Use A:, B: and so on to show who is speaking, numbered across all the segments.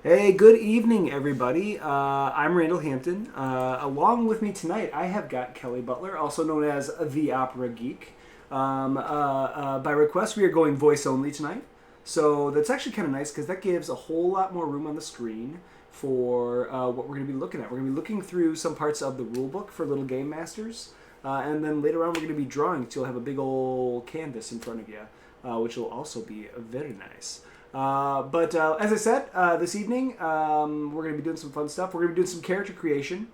A: Hey, good evening, everybody. I'm Randall Hampton. Along with me tonight, I have got Kelly Butler, also known as The Opera Geek. By request, we are going voice only tonight. So that's actually kind of nice because that gives a whole lot more room on the screen for what we're going to be looking at. We're going to be looking through some parts of the rulebook for Little Game Masters. And then later on, we're going to be drawing, so you'll have a big old canvas in front of you, which will also be very nice. But as I said, this evening we're going to be doing some fun stuff. We're going to be doing some character creation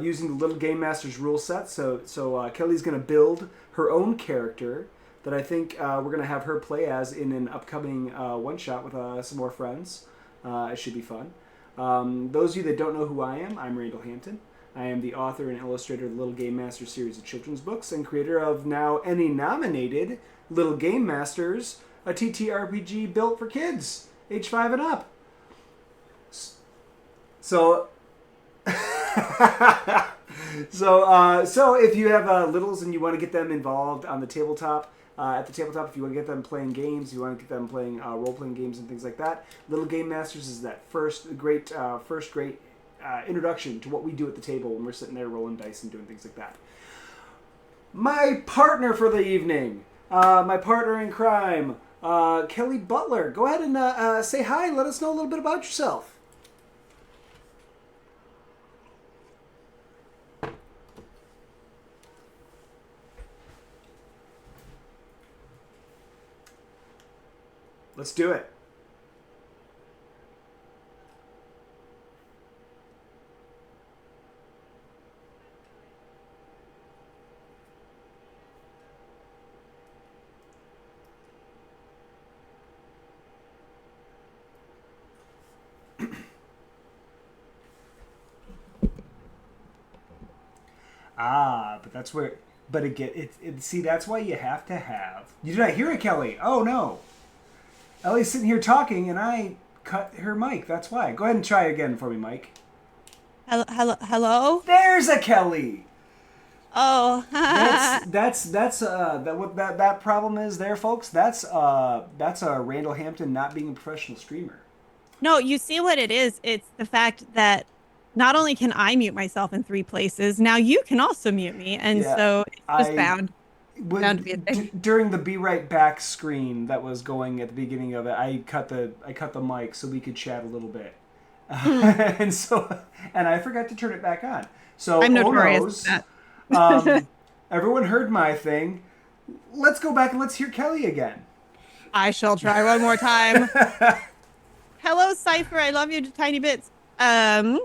A: using the Little Game Masters rule set. So Kelly's going to build her own character that I think we're going to have her play as in an upcoming one shot with some more friends. It should be fun. Those of you that don't know who I am, I'm Randall Hampton. I am the author and illustrator of the Little Game Masters series of children's books and creator of now ENnie nominated Little Game Masters, a TTRPG built for kids, age 5 and up. So, so if you have littles and you want to get them involved on the tabletop, at the tabletop, if you want to get them playing games, if you want to get them playing role-playing games and things like that, Little Game Masters is that first great introduction to what we do at the table when we're sitting there rolling dice and doing things like that. My partner for the evening, my partner in crime, Kelly Butler. Go ahead and say hi. Let us know a little bit about yourself. Let's do it. But that's where. But again, see, that's why you have to have. You did not hear it, Kelly. Oh no, Ellie's sitting here talking, and I cut her mic. That's why. Go ahead and try again for me, Mike.
B: Hello, hello, hello.
A: There's a Kelly.
B: Oh,
A: That what that problem is there, folks. That's a Randall Hampton not being a professional streamer.
B: no, you see what it is? It's the fact that not only can I mute myself in three places, now you can also mute me, and
A: Yeah,
B: so it's just
A: I
B: bound to be a thing.
A: during the be right back screen that was going at the beginning of it. I cut the mic so we could chat a little bit,
B: Hmm.
A: and I forgot to turn it back on. So
B: I'm
A: oh
B: notorious
A: no's.
B: for
A: Um,
B: that.
A: everyone heard my thing. Let's go back and let's hear Kelly again.
B: I shall try one more time. Hello, Cypher. I love you to tiny bits. Um,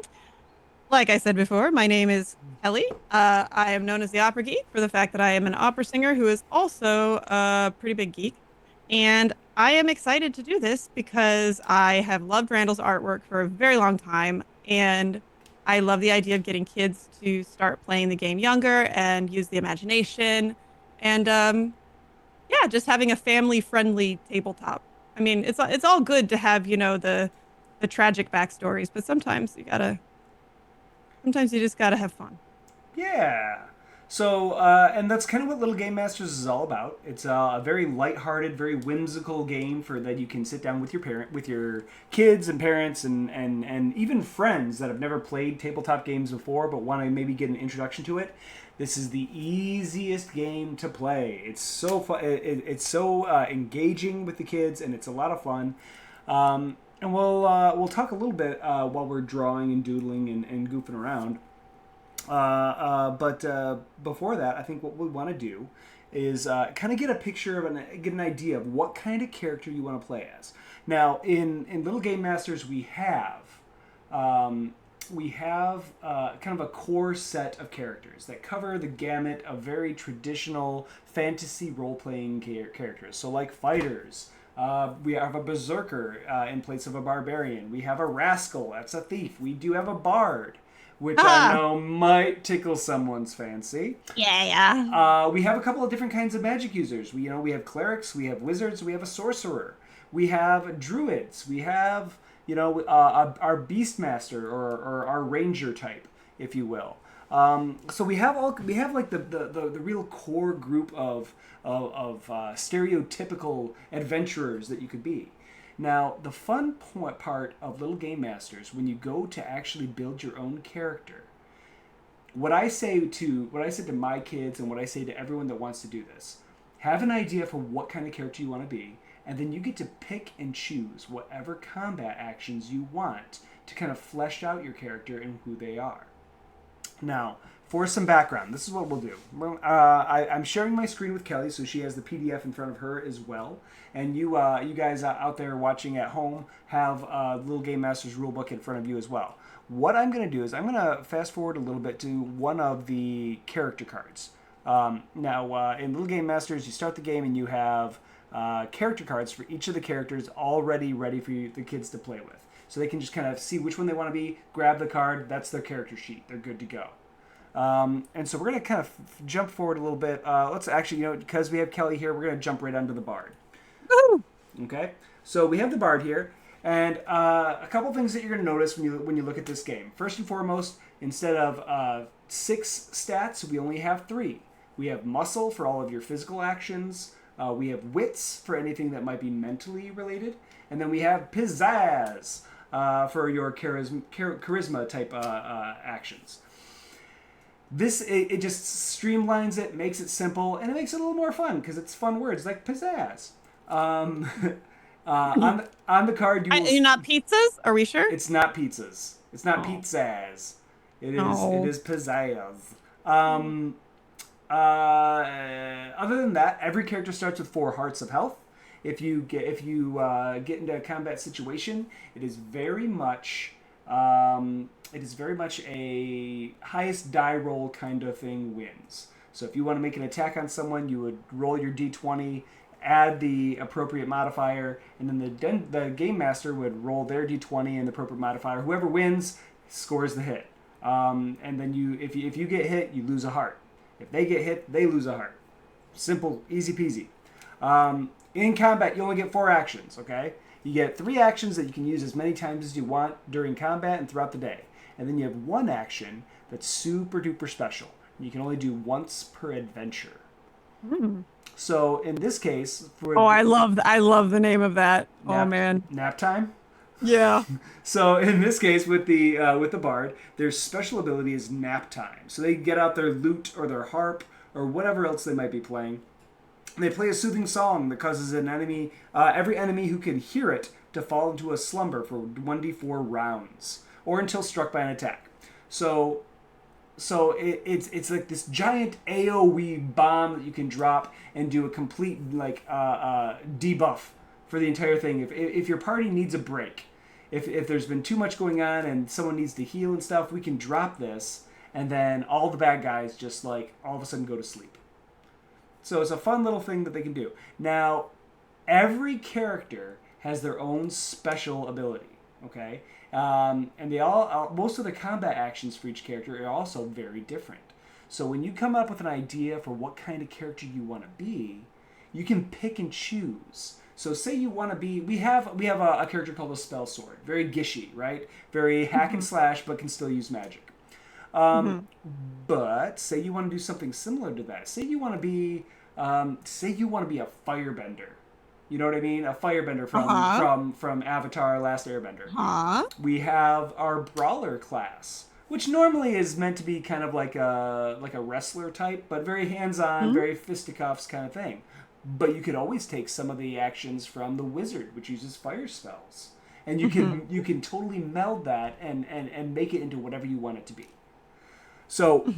B: like I said before, my name is Kelly. I am known as the Opera Geek for the fact that I am an opera singer who is also a pretty big geek. And I am excited to do this because I have loved Randall's artwork for a very long time. And I love the idea of getting kids to start playing the game younger and use the imagination. And yeah, just having a family-friendly tabletop. I mean, it's all good to have, the tragic backstories, but sometimes you just gotta have fun.
A: Yeah. So, and that's kind of what Little Game Masters is all about. It's a very lighthearted, very whimsical game for that you can sit down with with your kids and parents and even friends that have never played tabletop games before but want to maybe get an introduction to it. This is the easiest game to play. It's so fun. It's so engaging with the kids, and it's a lot of fun. And we'll talk a little bit while we're drawing and doodling and goofing around. But before that, I think what we want to do is kind of get a picture of get an idea of what kind of character you want to play as. Now, in Little Game Masters, um, we have kind of a core set of characters that cover the gamut of very traditional fantasy role playing characters. So, like fighters. We have a berserker in place of a barbarian. We have a rascal, that's a thief. We do have a bard, which I
B: Ah,
A: know might tickle someone's fancy.
B: yeah, yeah.
A: We have a couple of different kinds of magic users. We have clerics, we have wizards, we have a sorcerer, we have druids, we have our beastmaster or our ranger type, if you will. So we have like the real core group of stereotypical adventurers that you could be. Now, the fun part of Little Game Masters, when you go to actually build your own character, what I say to my kids and what I say to everyone that wants to do this, have an idea for what kind of character you want to be, and then you get to pick and choose whatever combat actions you want to kind of flesh out your character and who they are. Now, for some background, this is what we'll do. I'm sharing my screen with Kelly, so she has the PDF in front of her as well. And you guys out there watching at home have Little Game Masters rulebook in front of you as well. What I'm going to do is I'm going to fast forward a little bit to one of the character cards. Now, in Little Game Masters, you start the game and you have character cards for each of the characters already ready for the kids to play with. So they can just kind of see which one they want to be, grab the card, that's their character sheet. They're good to go. And so we're going to kind of jump forward a little bit. Let's actually, because we have Kelly here, we're going to jump right onto the Bard.
B: Woo!
A: Okay? So we have the Bard here. And a couple things that you're going to notice when you look at this game. First and foremost, instead of 6 stats, we only have 3. We have Muscle for all of your physical actions. We have Wits for anything that might be mentally related. And then we have Pizzazz for your charisma type actions. It just streamlines it, makes it simple, and it makes it a little more fun because it's fun words like pizzazz. On the card,
B: You're not pizzas? Are we sure?
A: It's not pizzas. It's not pizzazz. It is pizzazz. Other than that, every character starts with 4 hearts of health. If you get into a combat situation, it is very much a highest die roll kind of thing wins. So if you want to make an attack on someone, you would roll your d20, add the appropriate modifier, and then the game master would roll their d20 and the appropriate modifier. Whoever wins scores the hit. And then if you get hit, you lose a heart. If they get hit, they lose a heart. Simple, easy peasy. In combat, you only get 4 actions, okay? You get 3 actions that you can use as many times as you want during combat and throughout the day. And then you have 1 action that's super duper special. You can only do once per adventure.
B: Mm.
A: So in this case,
B: I love the name of that. Man,
A: nap time.
B: Yeah.
A: So in this case, with the Bard, their special ability is nap time. So they get out their lute or their harp or whatever else they might be playing. They play a soothing song that causes every enemy who can hear it to fall into a slumber for 1d4 rounds, or until struck by an attack. So it's like this giant AoE bomb that you can drop and do a complete debuff for the entire thing. If your party needs a break, if there's been too much going on and someone needs to heal and stuff, we can drop this, and then all the bad guys just all of a sudden go to sleep. So it's a fun little thing that they can do. Now, every character has their own special ability, okay? And they most of the combat actions for each character are also very different. So when you come up with an idea for what kind of character you want to be, you can pick and choose. So say you want to be, we have a character called a Spell Sword, very gishy, right? Very hack and slash, but can still use magic. But say you want to do something similar to that. Say you want to be a firebender. You know what I mean? A firebender from Avatar: Last Airbender. We have our brawler class, which normally is meant to be kind of like a wrestler type, but very hands-on, very fisticuffs kind of thing. But you could always take some of the actions from the wizard, which uses fire spells, and you can totally meld that and make it into whatever you want it to be. So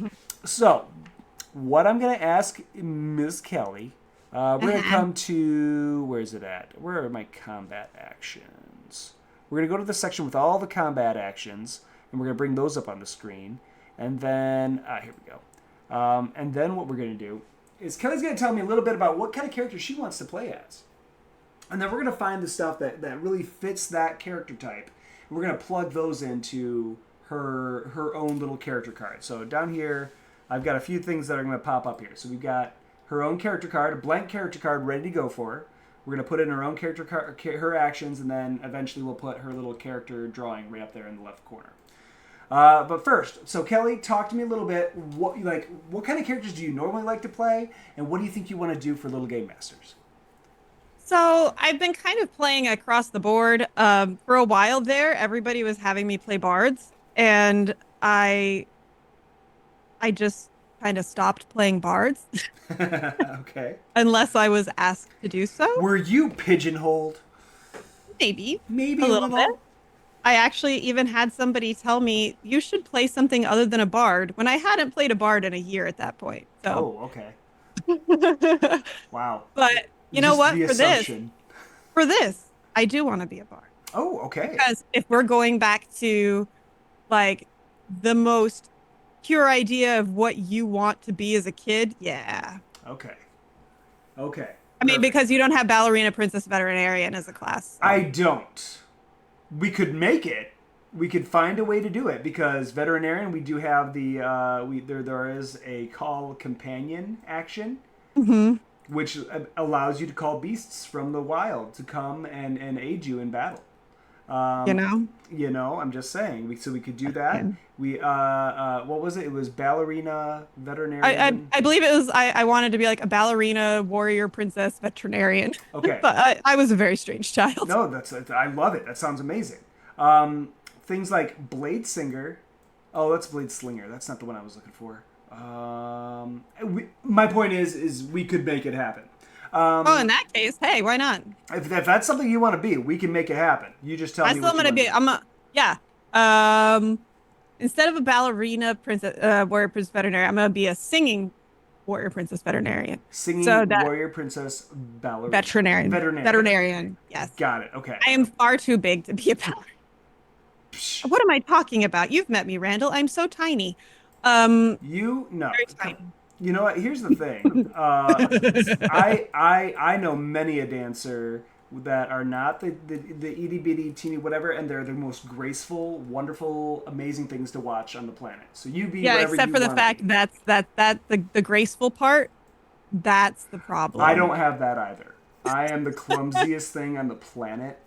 A: what I'm going to ask Ms. Kelly, we're going to come to, where's it at? Where are my combat actions? We're going to go to the section with all the combat actions, and we're going to bring those up on the screen. And then, here we go. And then what we're going to do is Kelly's going to tell me a little bit about what kind of character she wants to play as. And then we're going to find the stuff that really fits that character type. And we're going to plug those into her own little character card. So down here, I've got a few things that are going to pop up here. So we've got her own character card, a blank character card ready to go for her. We're going to put in her own character card, her actions, and then eventually we'll put her little character drawing right up there in the left corner. But first, so Kelly, talk to me a little bit. What kind of characters do you normally like to play, and what do you think you want to do for Little Game Masters?
B: So I've been kind of playing across the board. For a while there, everybody was having me play bards, and I just kind of stopped playing bards
A: Okay.
B: unless I was asked to do so.
A: Were you pigeonholed?
B: Maybe a
A: Maybe a
B: little bit.
A: little.
B: I actually even had somebody tell me you should play something other than a bard when I hadn't played a bard in a year at that point. So,
A: Oh, okay. Wow.
B: but you know
A: Just
B: what?
A: the assumption.
B: For this, I do want to be a bard
A: Oh, okay.
B: because if we're going back to like the most pure idea of what you want to be as a kid, yeah.
A: Okay. Okay.
B: I mean,
A: Perfect.
B: because you don't have ballerina, princess, veterinarian as a class.
A: I
B: So.
A: don't. We could make it. We could find a way to do it because veterinarian. We do have the there is a call companion action
B: Hmm.
A: which allows you to call beasts from the wild to come and aid you in battle.
B: You
A: Um,
B: know?
A: I'm just saying. So we could do that.
B: Yeah.
A: We what was it? It was ballerina,
B: I, I
A: veterinarian.
B: I believe it was I wanted to be like a ballerina, warrior, princess, veterinarian,
A: Okay.
B: but I was a very strange child.
A: No, I love it. That sounds amazing. Um, Things like blade singer. Oh, that's blade slinger. That's not the one I was looking for. My point is we could make it happen.
B: Oh, in that case, hey, why not?
A: If that's something you want to be, we can make it happen. You just tell
B: I
A: me
B: still am
A: what you
B: gonna
A: want to
B: be.
A: be.
B: I'm a yeah. Um, Instead of a ballerina, princess, warrior, princess, veterinarian, I'm gonna be a singing warrior, princess, veterinarian. So
A: Singing
B: that
A: warrior princess ballerina.
B: veterinarian,
A: Veterinarian.
B: veterinarian. Yes,
A: Got it. Okay.
B: I am far too big to be a ballerina.
A: Psh,
B: What am I talking about? You've met me, Randall. I'm so tiny. Um,
A: you no.
B: very
A: Come,
B: tiny.
A: you know what? Here's the thing. I know many a dancer that are not the itty bitty teeny whatever, and they're the most graceful, wonderful, amazing things to watch on the planet. So you be
B: Yeah,
A: whatever
B: except
A: you
B: for the
A: want to
B: fact
A: be.
B: that the graceful part, that's the
A: I
B: problem.
A: don't have that either. I am the clumsiest thing on the planet.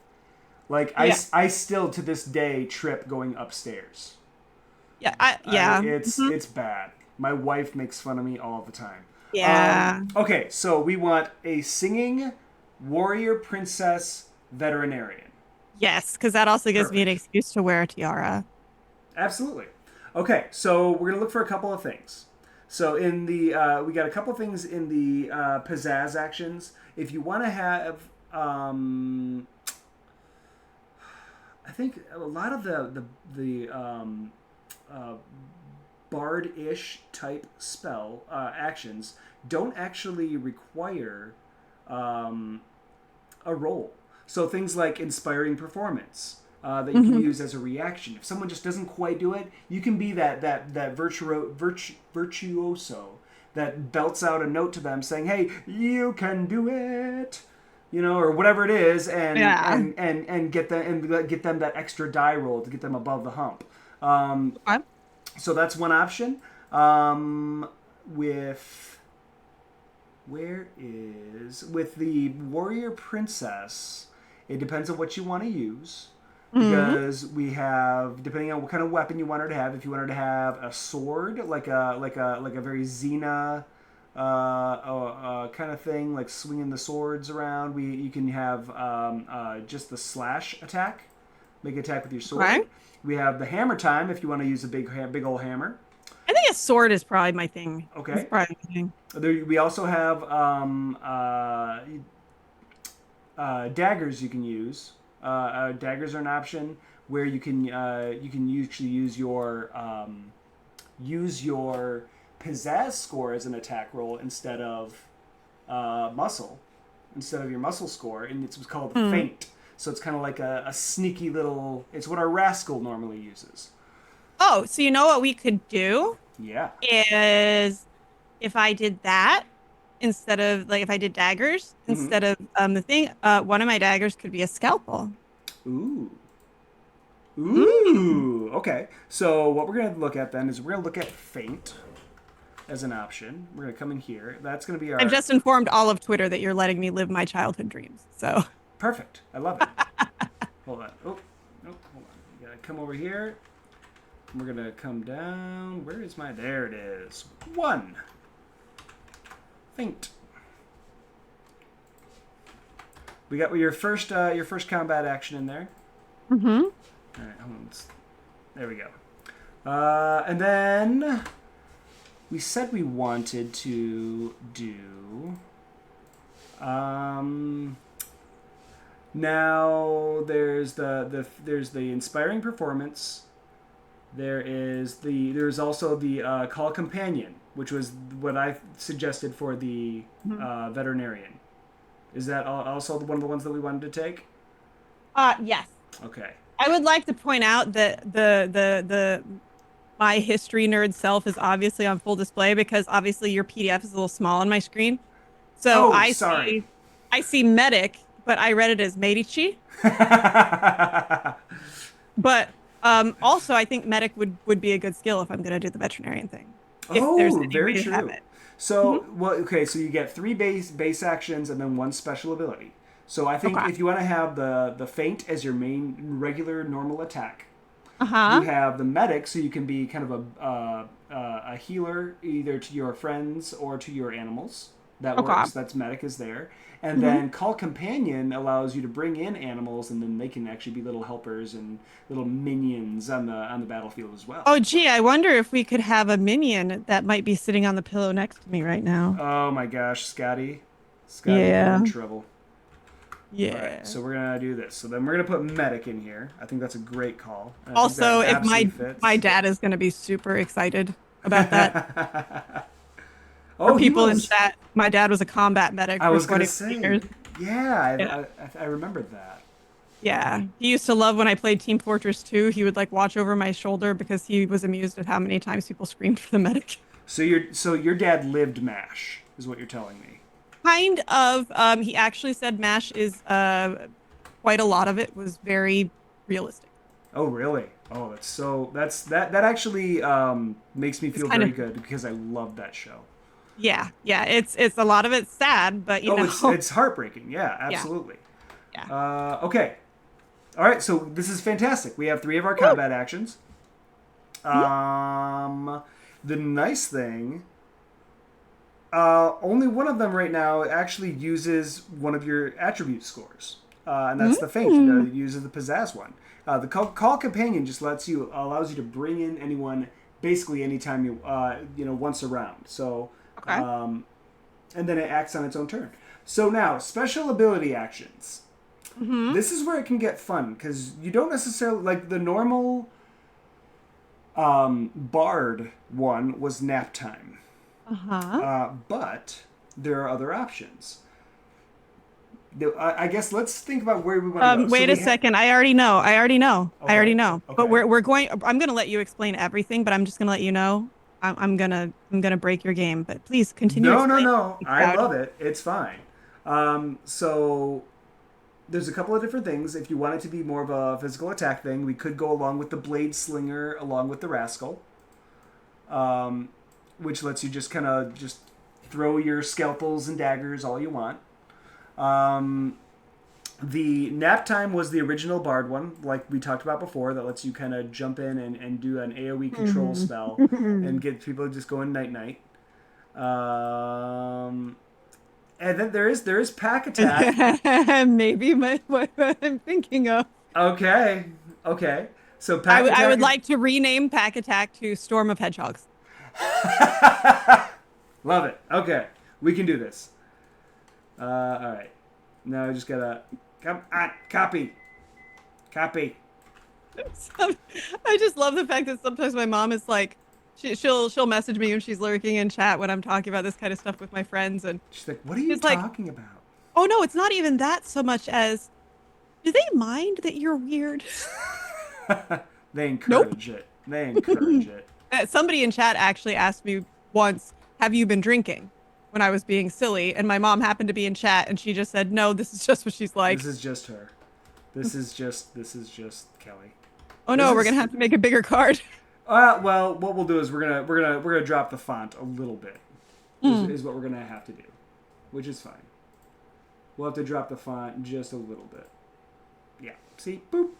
A: Like
B: Yeah.
A: I still to this day trip going upstairs.
B: Yeah, yeah. Mhm.
A: It's bad. My wife makes fun of me all the time.
B: Yeah.
A: Okay, so we want a singing warrior princess veterinarian.
B: Yes, because that also gives me an
A: Perfect.
B: excuse to wear a tiara.
A: Absolutely. Okay, so we're gonna look for a couple of things. So in the we got a couple of things in the pizzazz actions. If you want to have, I think a lot of the uh, bard-ish type spell actions don't actually require um, a roll. So things like inspiring performance that you can
B: Hmm.
A: use as a reaction. If someone just doesn't quite do it, you can be that virtuoso that belts out a note to them saying, "Hey, you can do it." You know, or whatever it is,
B: Yeah.
A: and get them that extra die roll to get them above the hump. Um,
B: Okay.
A: so that's one option. Um, with with the warrior princess, it depends on what you want to use
B: Hmm.
A: because we have depending on what kind of weapon you want her to have. If you want her to have a sword, like a very Xena kind of thing, like swinging the swords around. You can have just the slash attack, make an attack with your
B: Okay.
A: sword. We have the hammer time if you want to use a big old hammer.
B: I think a sword is probably my thing. It's
A: Okay.
B: probably my thing.
A: We also have daggers you can use. Daggers are an option where you can usually use your pizzazz score as an attack roll instead of muscle, instead of your muscle score, and it's what's called
B: Hmm.
A: feint. So it's kind of like a sneaky little. It's what our rascal normally uses.
B: Oh, so you know what we could do
A: Yeah.
B: is if I did that instead of like if I did daggers
A: Mm-hmm.
B: instead of the thing, one of my daggers could be a scalpel.
A: Ooh.
B: Mm.
A: Ooh. Okay. So what we're gonna look at then is we're gonna look at feint as an option. We're gonna come in here. That's gonna be
B: I've
A: our
B: just informed all of Twitter that you're letting me live my childhood dreams. So,
A: perfect. I love it. Hold on. Oh, no. Hold on. You gotta come over here. We're gonna come down. Where is my? There it is. One. Feint. We got your first combat action in there.
B: Mm-hmm.
A: All right, hold on. There we go. And then we said we wanted to do. Now there's there's the inspiring performance. There's also the call companion, which was what I suggested for the veterinarian. Is that also one of the ones that we wanted to take?
B: Yes.
A: Okay.
B: I would like to point out that the my history nerd self is obviously on full display because obviously your PDF is a little small on my screen. So
A: Oh, sorry.
B: I see medic, but I read it as Medici. But also I think medic would be a good skill if I'm gonna do the veterinarian thing. If there's
A: Oh,
B: any way
A: very
B: to have
A: true.
B: it. Hmm.
A: So, well, okay, so you get three base actions and then one special ability. So I think
B: Okay.
A: if you want to have the feint as your main regular normal attack, you
B: Uh-huh.
A: have the medic, so you can be kind of a healer either to your friends or to your animals. That
B: Okay.
A: works. That's medic is there. And
B: Hmm.
A: then call companion allows you to bring in animals, and then they can actually be little helpers and little minions on the battlefield as well.
B: Oh, gee, I wonder if we could have a minion that might be sitting on the pillow next to me right now.
A: Oh my gosh, Scotty, Scotty, you're in
B: Yeah.
A: trouble. All right,
B: Yeah.
A: so we're gonna do this. So then we're gonna put medic in here. I think that's a great call. I think that
B: Also, if
A: absolutely
B: my
A: fits.
B: dad is going to be super excited about that. For
A: Oh, he
B: people in
A: was.
B: chat, my dad was a combat medic
A: I
B: for
A: was gonna
B: 20
A: say,
B: years. Yeah.
A: yeah, I remembered that.
B: Yeah. He used to love when I played Team Fortress 2. He would like watch over my shoulder because he was amused at how many times people screamed for the medic.
A: So your dad lived Mash, is what you're telling me.
B: Kind of. He actually said MASH is quite a lot of it was very realistic.
A: Oh, really? Oh, that actually makes me
B: It's
A: feel
B: kind
A: very
B: of
A: good because I love that show.
B: yeah. It's a lot of it's sad, but you
A: Oh,
B: know,
A: it's heartbreaking. Yeah,
B: yeah,
A: absolutely.
B: yeah.
A: Okay. All right. So this is fantastic. We have three of our
B: Woo!
A: combat actions.
B: Mhm.
A: The nice thing, only one of them right now actually uses one of your attribute scores, and that's the feint.
B: Mm.
A: It uses the pizzazz one. The call companion just allows you to bring in anyone basically anytime once around. So,
B: Okay.
A: and then it acts on its own turn. So now special ability actions.
B: Hmm.
A: This is where it can get fun because you don't necessarily like the normal Bard one was nap time,
B: Uh-huh.
A: but there are other options. I guess let's think about where we want to go. So
B: Wait a
A: we have
B: second. I already know. I already know. I
A: okay,
B: already know. But
A: okay.
B: we're going. I'm gonna let you explain everything, but I'm just gonna let you know. I'm gonna break your game. But please continue
A: No, no,
B: explaining.
A: no.
B: The
A: I
B: crowd.
A: love it. It's fine. So there's a couple of different things. If you want it to be more of a physical attack thing, we could go along with the blade slinger, along with the rascal, which lets you just kind of just throw your scalpels and daggers all you want. Um, the nap time was the original bard one, like we talked about before, that lets you kind of jump in and do an AoE control spell and get people just going night night. And then there is pack attack.
B: Maybe what I'm thinking of.
A: Okay, okay. So pack
B: I
A: attack
B: would
A: is
B: like to rename Pack Attack to Storm of Hedgehogs.
A: love it. Okay, we can do this. All right. Now I just gotta copy.
B: I just love the fact that sometimes my mom is like, she'll message me when she's lurking in chat when I'm talking about this kind of stuff with my friends, and
A: She's like, "What are you
B: she's like,
A: talking about?"
B: "Oh no, it's not even that so much as, do they mind that you're weird?"
A: They
B: Nope.
A: encourage it. They encourage it.
B: Somebody in chat actually asked me once, "Have you been drinking?" when I was being silly, and my mom happened to be in chat, and she just said, "No, this is just what she's
A: This
B: like."
A: is just her. This is just Kelly.
B: Oh
A: This
B: no, we're gonna
A: is
B: have to make a bigger card.
A: well, what we'll do is we're gonna drop the font a little bit.
B: Mm.
A: Is what we're gonna have to do, which is fine. We'll have to drop the font just a little bit. Yeah. See, boop.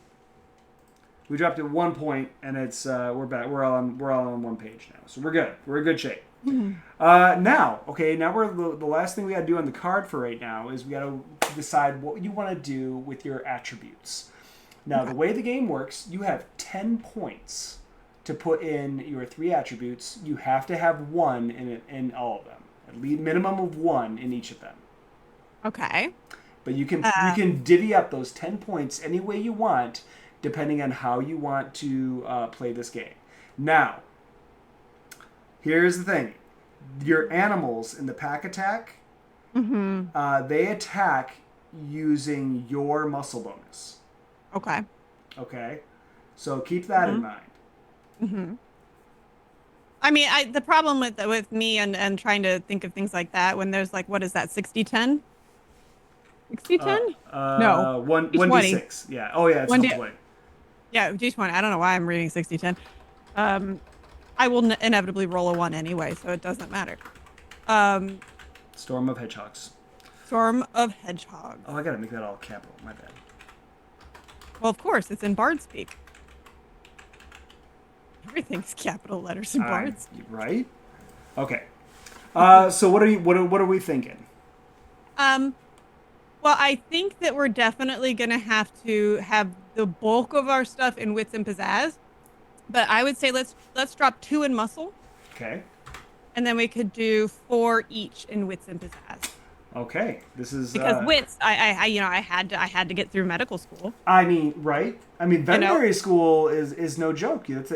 A: We dropped it 1 point, and it's we're back. We're all on one page now, so we're good. We're in good shape. Now we're the last thing we got to do on the card for right now is we got to decide what you want to do with your attributes. Now, the way the game works, you have 10 points to put in your 3 attributes. You have to have 1 in all of them, at least minimum of 1 in each of them.
B: Okay.
A: But you can divvy up those 10 points any way you want, depending on how you want to play this game. Now, here's the thing. Your animals in the pack attack, they attack using your muscle bonus.
B: Okay.
A: Okay? So keep that in mind.
B: I mean, the problem with me and trying to think of things like that when there's like, what is that, 60-10? 60-10? No.
A: 1d6. Yeah. Oh, yeah, it's 1d20.
B: Yeah, D20. I don't know why I'm reading 60-10. I will inevitably roll a 1 anyway, so it doesn't matter.
A: Storm of Hedgehogs.
B: Storm of Hedgehogs.
A: Oh, I gotta make that all capital. My bad.
B: Well, of course, it's in Bard speak. Everything's capital letters in Bard speak.
A: Right? Okay. So what are we thinking?
B: Well, I think that we're definitely going to have the bulk of our stuff in wits and pizzazz. But I would say let's drop 2 in muscle.
A: Okay.
B: And then we could do 4 each in wits and pizzazz.
A: Okay. This is
B: because wits, I had to get through medical school.
A: I mean, right? I mean, veterinary school is no joke. It's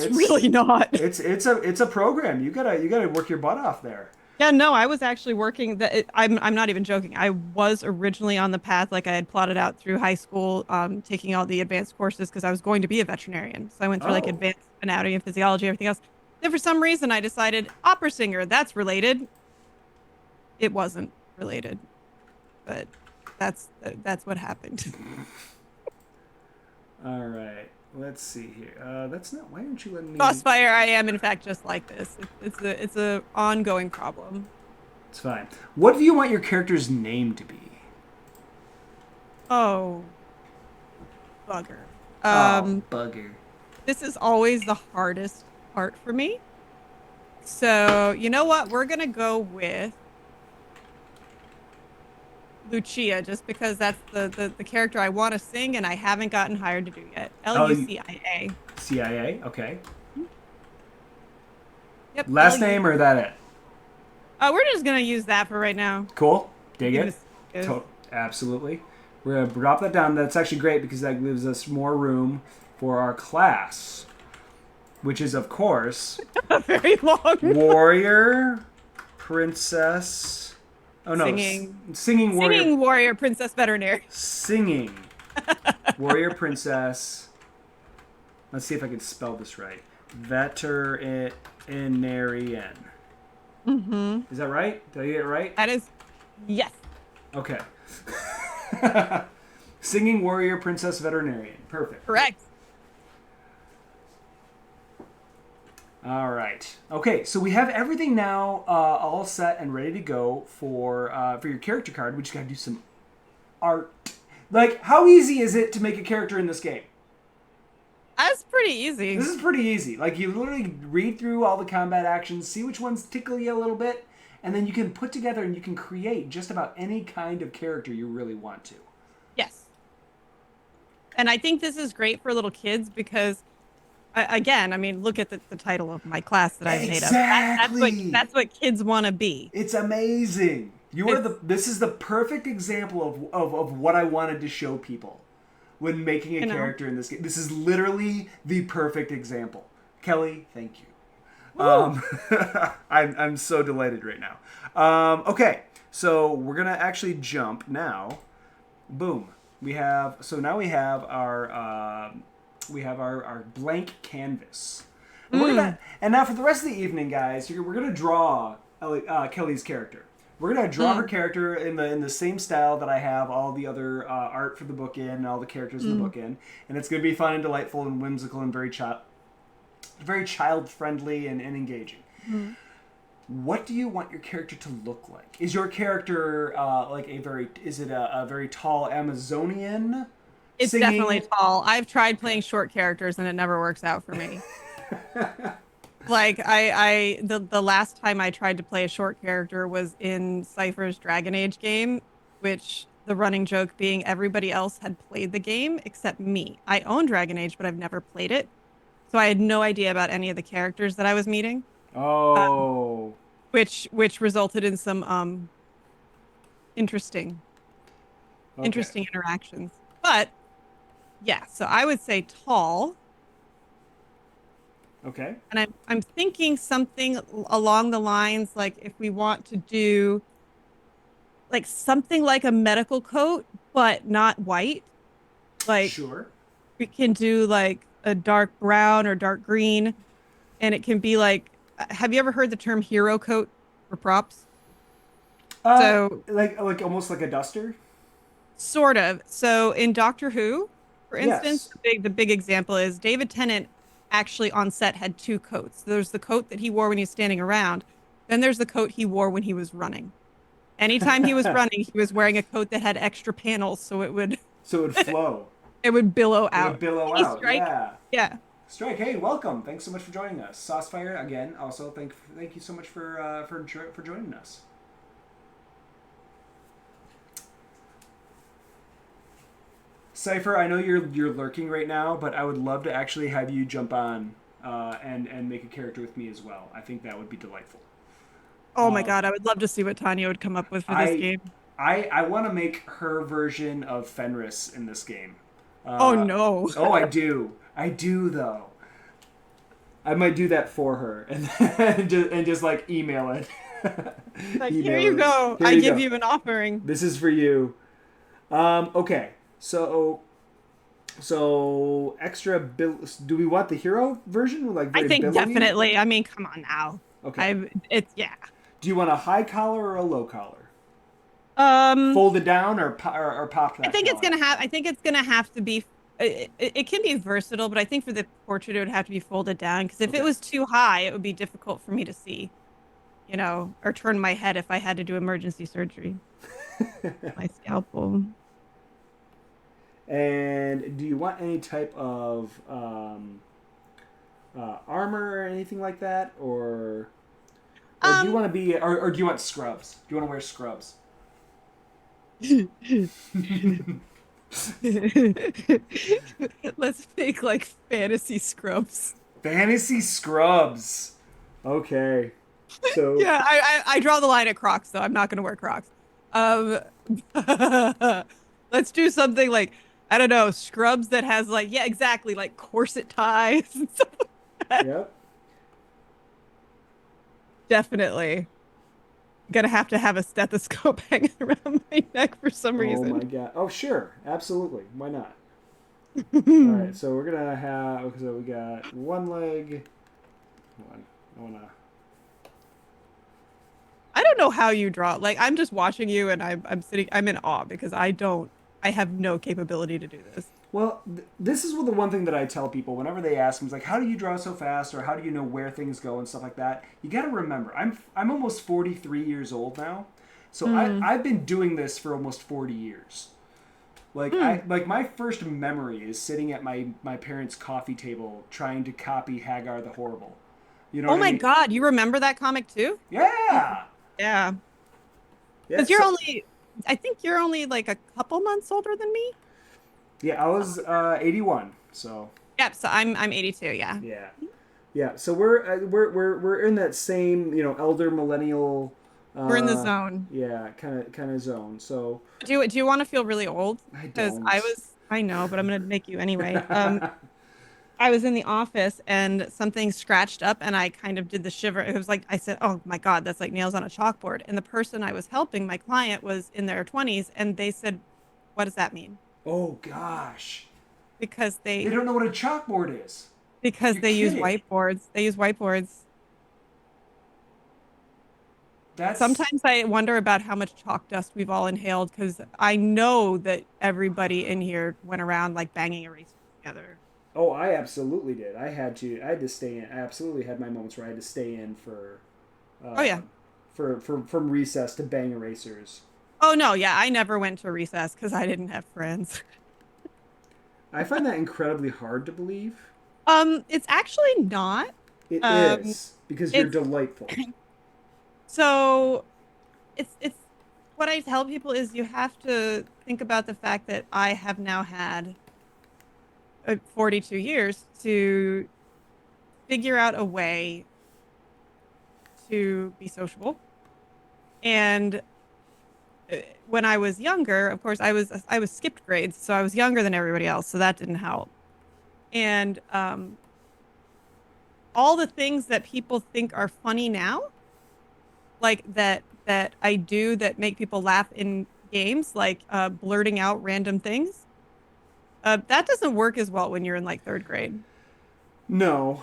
B: really not.
A: It's a program. You gotta work your butt off there.
B: Yeah, no, I was actually working. I'm not even joking. I was originally on the path, like I had plotted out through high school, taking all the advanced courses because I was going to be a veterinarian. So I went through like advanced anatomy and physiology, everything else. Then for some reason I decided opera singer, that's related. It wasn't related, but that's what happened.
A: All right. Let's see here. That's not. Why aren't you letting me?
B: Crossfire. I am in fact just like this. It's a ongoing problem.
A: It's fine. What do you want your character's name to be?
B: Oh, bugger.
A: Bugger.
B: This is always the hardest part for me. So you know what? We're gonna go with Lucia, just because that's the character I want to sing and I haven't gotten hired to do yet. Lucia.
A: CIA, okay.
B: Yep.
A: Last name or that it?
B: We're just gonna use that for right now.
A: Cool. Dig it. Absolutely. We're gonna drop that down. That's actually great because that gives us more room for our class, which is of course
B: very long.
A: Warrior, Princess. Oh no! Singing warrior.
B: Singing warrior, princess veterinary.
A: Singing warrior, princess. Let's see if I can spell this right. Veterinarian. Is that right? Did I get it right?
B: That is, yes.
A: Okay. Singing warrior, princess veterinarian. Perfect.
B: Correct.
A: All right. Okay, so we have everything now all set and ready to go for your character card. We just got to do some art. Like, how easy is it to make a character in this game?
B: That's pretty easy.
A: This is pretty easy. Like, you literally read through all the combat actions, see which ones tickle you a little bit, and then you can put together and you can create just about any kind of character you really want to.
B: Yes. And I think this is great for little kids because again, I mean, look at the title of my class that I made up. That's what kids want to be.
A: It's amazing. This is the perfect example of what I wanted to show people when making a character in this game. This is literally the perfect example. Kelly, thank you. I'm so delighted right now. Okay, so we're gonna actually jump now. Boom. We have our blank canvas. And now for the rest of the evening, guys, we're going to draw Kelly's character. We're going to draw her character in the same style that I have all the other art for the book in, and all the characters in the book in. And it's going to be fun and delightful and whimsical and very child-friendly and engaging. What do you want your character to look like? Is your character is it a very tall Amazonian
B: It's definitely
A: Singing.
B: tall. I've tried
A: Okay.
B: playing short characters and it never works out for me. Like the last time I tried to play a short character was in Cypher's Dragon Age game, which the running joke being everybody else had played the game except me. I own Dragon Age, but I've never played it. So I had no idea about any of the characters that I was meeting,
A: Oh.
B: which resulted in some interesting
A: Okay.
B: interesting interactions. But yeah, so I would say tall.
A: Okay.
B: And I'm thinking something along the lines like if we want to do like something like a medical coat, but not white. Like
A: Sure.
B: we can do like a dark brown or dark green, and it can be like, have you ever heard the term hero coat for props?
A: Uh,
B: So
A: like almost like a duster.
B: sort of. So in Doctor Who, for instance,
A: Yes.
B: the big example is David Tennant actually on set had two coats. There's the coat that he wore when he was standing around. Then there's the coat he wore when he was running. Anytime he was running, he was wearing a coat that had extra panels, so it would
A: So it would flow.
B: it would billow
A: It would
B: out.
A: billow
B: Hey,
A: out.
B: Strike.
A: Yeah.
B: Yeah.
A: Strike. Hey, welcome. Thanks so much for joining us. Saucefire again. Also, thank you so much for joining us. Cypher, I know you're lurking right now, but I would love to actually have you jump on and make a character with me as well. I think that would be delightful.
B: Oh my
A: Um,
B: God, I would love to see what Tanya would come up with for this
A: I
B: game.
A: I want to make her version of Fenris in this game.
B: Oh
A: Uh,
B: no.
A: oh, I do. I do though. I might do that for her and just like email it.
B: Like, here
A: Email
B: you
A: it.
B: go.
A: Here
B: I
A: you
B: give
A: go.
B: you an offering.
A: This is for you. Okay. So extra bill. Do we want the hero version with like
B: I
A: very
B: think
A: billowy?
B: definitely. I mean, come on now.
A: Okay.
B: It's yeah.
A: Do you want a high collar or a low collar?
B: Um,
A: Folded down or pop
B: I
A: that
B: think it's
A: collar?
B: gonna have. I think it's gonna have to be. It can be versatile, but I think for the portrait it would have to be folded down because if it
A: Okay.
B: was too high, it would be difficult for me to see, or turn my head if I had to do emergency surgery. My scalpel.
A: And do you want any type of armor or anything like that, or do you
B: Um,
A: want to be, or do you want scrubs? Do you want to wear scrubs?
B: let's make like fantasy scrubs.
A: Fantasy scrubs. Okay. So
B: Yeah, I draw the line at Crocs, though. I'm not gonna wear Crocs. Um, let's do something like I don't know, scrubs that has like yeah, exactly like corset ties and stuff like that.
A: yep.
B: Definitely gonna have to have a stethoscope hanging around my neck for some
A: Oh my
B: reason.
A: god. Oh sure, absolutely. Why not? All right. So we're gonna have. Okay, so we got one leg. Hold on. I wanna.
B: I don't know how you draw. Like I'm just watching you and I'm sitting I'm in awe because I have no capability to do this.
A: Well, this is the one thing that I tell people whenever they ask me, like, "How do you draw so fast?" or "How do you know where things go?" and stuff like that. You got to remember, I'm almost 43 years old now, so
B: Hmm.
A: I've been doing this for almost 40 years.
B: Hmm.
A: Like my first memory is sitting at my parents' coffee table trying to copy Hagar the Horrible. You know
B: Oh
A: what I
B: my
A: mean?
B: God, you remember that comic too?
A: Yeah.
B: Yeah.
A: Yeah.
B: Because I think you're only like a couple months older than me.
A: Yeah. I was 81. So
B: Yep. So I'm 82. Yeah.
A: yeah. Yeah. So we're in that same elder millennial
B: We're in the
A: uh
B: zone.
A: yeah kind of zone. So
B: Do you want to feel really old?
A: I
B: Because
A: don't.
B: I know, but I'm gonna make you anyway. I was in the office and something scratched up and I kind of did the shiver. It was like I said, "Oh my God, that's like nails on a chalkboard." And the person I was helping, my client, was in their 20s and they said, "What does that mean?"
A: Oh gosh,
B: Because
A: they
B: they
A: don't know what a chalkboard is.
B: because
A: You're
B: they use
A: kidding.
B: whiteboards. They use whiteboards.
A: That's
B: Sometimes I wonder about how much chalk dust we've all inhaled because I know that everybody in here went around like banging erasers together.
A: oh, I absolutely did. I had to stay in. I absolutely had my moments where I had to stay in
B: Oh
A: uh,
B: yeah.
A: for from recess to bang erasers.
B: Oh no, yeah, I never went to recess because I didn't have friends.
A: I find that incredibly hard to believe.
B: It's actually not.
A: It
B: Um,
A: is because you're
B: it's
A: delightful.
B: so it's what I tell people is you have to think about the fact that I have now had 42 years to figure out a way to be sociable. And when I was younger, of course, I was skipped grades, so I was younger than everybody else, so that didn't help. And all the things that people think are funny now, like that I do that make people laugh in games, like blurting out random things, that doesn't work as well when you're in like third grade.
A: No,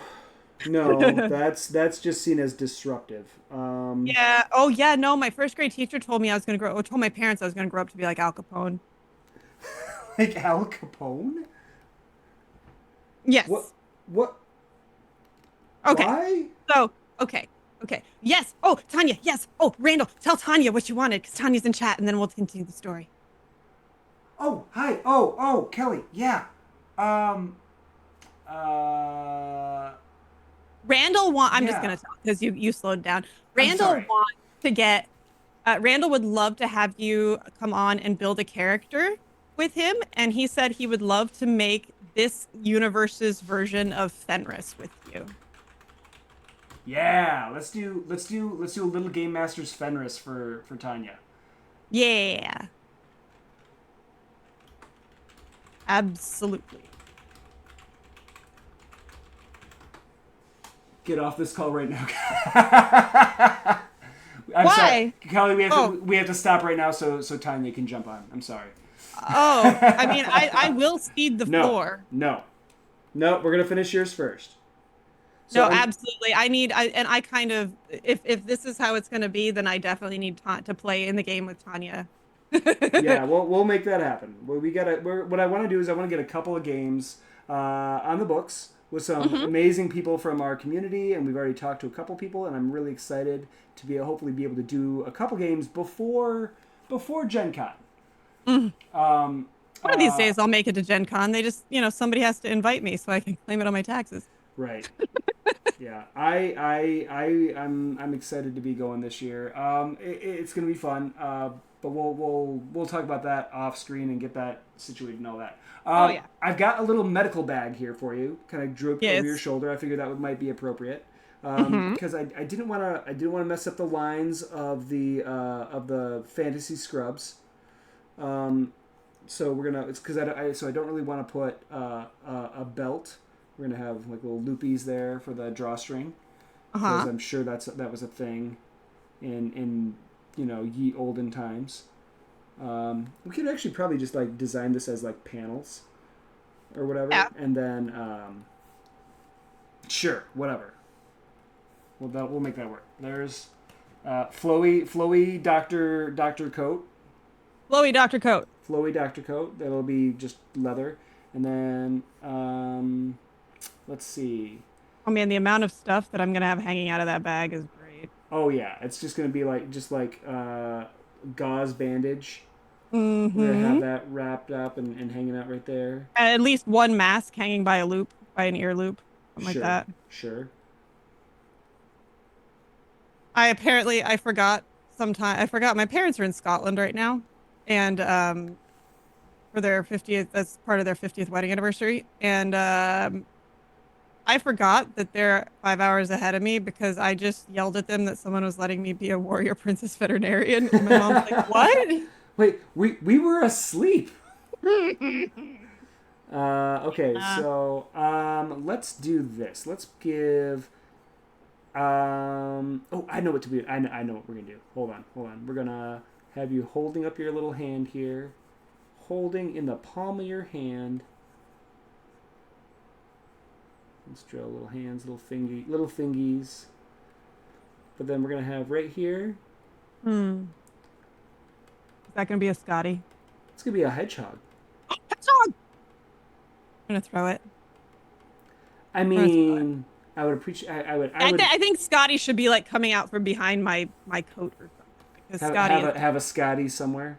A: no, that's just seen as disruptive.
B: Yeah. Oh, yeah. No, my first grade teacher told me I was going to grow, or told my parents I was going to grow up to be like Al Capone.
A: Like Al Capone. What?
B: Yes.
A: What?
B: Okay.
A: Why?
B: So, okay. Okay. Yes. Oh, Tanya. Yes. Oh, Randall, tell Tanya what you wanted because Tanya's in chat and then we'll continue the story.
A: Oh, hi. Oh, Kelly. Yeah. Um. Uh.
B: I'm just
A: Yeah.
B: going to tell because you slowed down.
A: I'm
B: Randall
A: sorry.
B: wants to get, Randall would love to have you come on and build a character with him. And he said he would love to make this universe's version of Fenris with you.
A: Yeah. Let's do a little Game Masters Fenris for Tanya.
B: Yeah. Absolutely.
A: Get off this call right now. I'm sorry,
B: Why?
A: Kelly.
B: Oh,
A: We have to stop right now so Tanya can jump on. I'm sorry.
B: oh, I mean, I will cede the
A: No,
B: floor.
A: no, no. We're gonna finish yours first. So
B: No, absolutely. I kind of, if this is how it's going to be, then I definitely need to play in the game with Tanya.
A: yeah, we'll make that happen. We gotta. What I want to do is I want to get a couple of games on the books with some
B: Hmm.
A: amazing people from our community, and we've already talked to a couple people, and I'm really excited to hopefully be able to do a couple games before Gen Con.
B: Mm.
A: Um,
B: One of these days I'll make it to Gen Con. They just, somebody has to invite me so I can claim it on my taxes.
A: right. Yeah, I'm excited to be going this year. It's gonna be fun. But we'll talk about that off screen and get that situated and all that.
B: Oh yeah.
A: I've got a little medical bag here for you, kind of drooped over your
B: Yes.
A: shoulder. I figured might be appropriate
B: Hmm.
A: because I didn't want to mess up the lines of the fantasy scrubs. Um, so we're gonna it's because I don't really want to put a belt. We're gonna have like little loopies there for the drawstring because
B: Uh-huh.
A: I'm sure that was a thing in ye olden times. We could actually probably just like design this as like panels or whatever,
B: Yeah.
A: and then sure, whatever. We'll make that work. There's flowy doctor coat,
B: Chloe, Dr. Coat.
A: flowy doctor coat. That'll be just leather, and then let's see.
B: Oh man, the amount of stuff that I'm gonna have hanging out of that bag is great.
A: Oh yeah, it's just gonna be like gauze bandage. We're gonna have
B: Hmm.
A: that wrapped up and hanging out right there.
B: At least one mask hanging by a loop, by an ear loop, something like
A: Sure,
B: that.
A: sure.
B: I forgot my parents are in Scotland right now, and for their 50th, that's part of their 50th wedding anniversary, and I forgot that they're 5 hours ahead of me because I just yelled at them that someone was letting me be a warrior princess veterinarian, and my mom's like, "What?"
A: Wait, we were asleep. Okay,
B: Uh,
A: so let's do this. Let's give. Oh, I know what to do. I know what we're gonna do. Hold on, hold on. We're gonna have you holding up your little hand here, holding in the palm of your hand. Let's draw little hands, little fingies. But then we're gonna have right here.
B: hmm. Is that gonna be a Scotty?
A: It's gonna be a hedgehog.
B: Hedgehog! I'm gonna throw it.
A: I
B: I'm gonna throw it.
A: mean, I would appreciate. I would
B: I think Scotty should be like coming out from behind my coat or something because Scotty is
A: have a Scotty somewhere.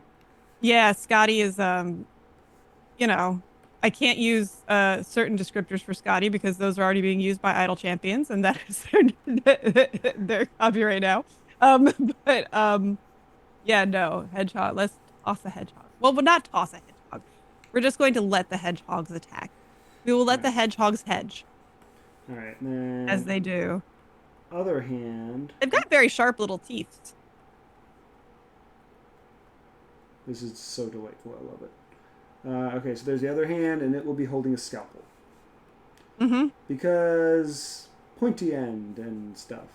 B: yeah, Scotty is you know, I can't use certain descriptors for Scotty because those are already being used by Idle Champions, and that is their copyright now. Um, but yeah, no, hedgehog. Let's toss a hedgehog. Well, we'll not toss a hedgehog. We're just going to let the hedgehogs attack. We will
A: All
B: let the
A: right.
B: hedgehogs hedge,
A: All right.
B: as
A: Then
B: they do.
A: other hand.
B: They've got very sharp little teeth.
A: This is so delightful. I love it. Okay, so there's the other hand, and it will be holding a scalpel
B: Mm-hmm.
A: because pointy end and stuff.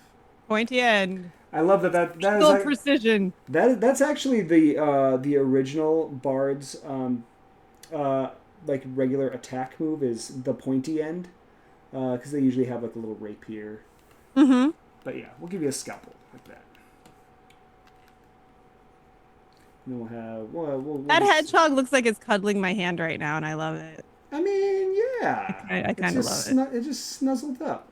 B: Pointy end.
A: I love that is
B: Eagle precision.
A: that's actually the original Bard's uh, like regular attack move is the pointy end because they usually have like a little rapier.
B: Mm-hmm.
A: But yeah, we'll give you a scalpel like that. And then we'll have we'll
B: That
A: just,
B: hedgehog looks like it's cuddling my hand right now, and I love it.
A: I mean, yeah,
B: I
A: it's
B: kind of love
A: just
B: it.
A: it just snuzzled up.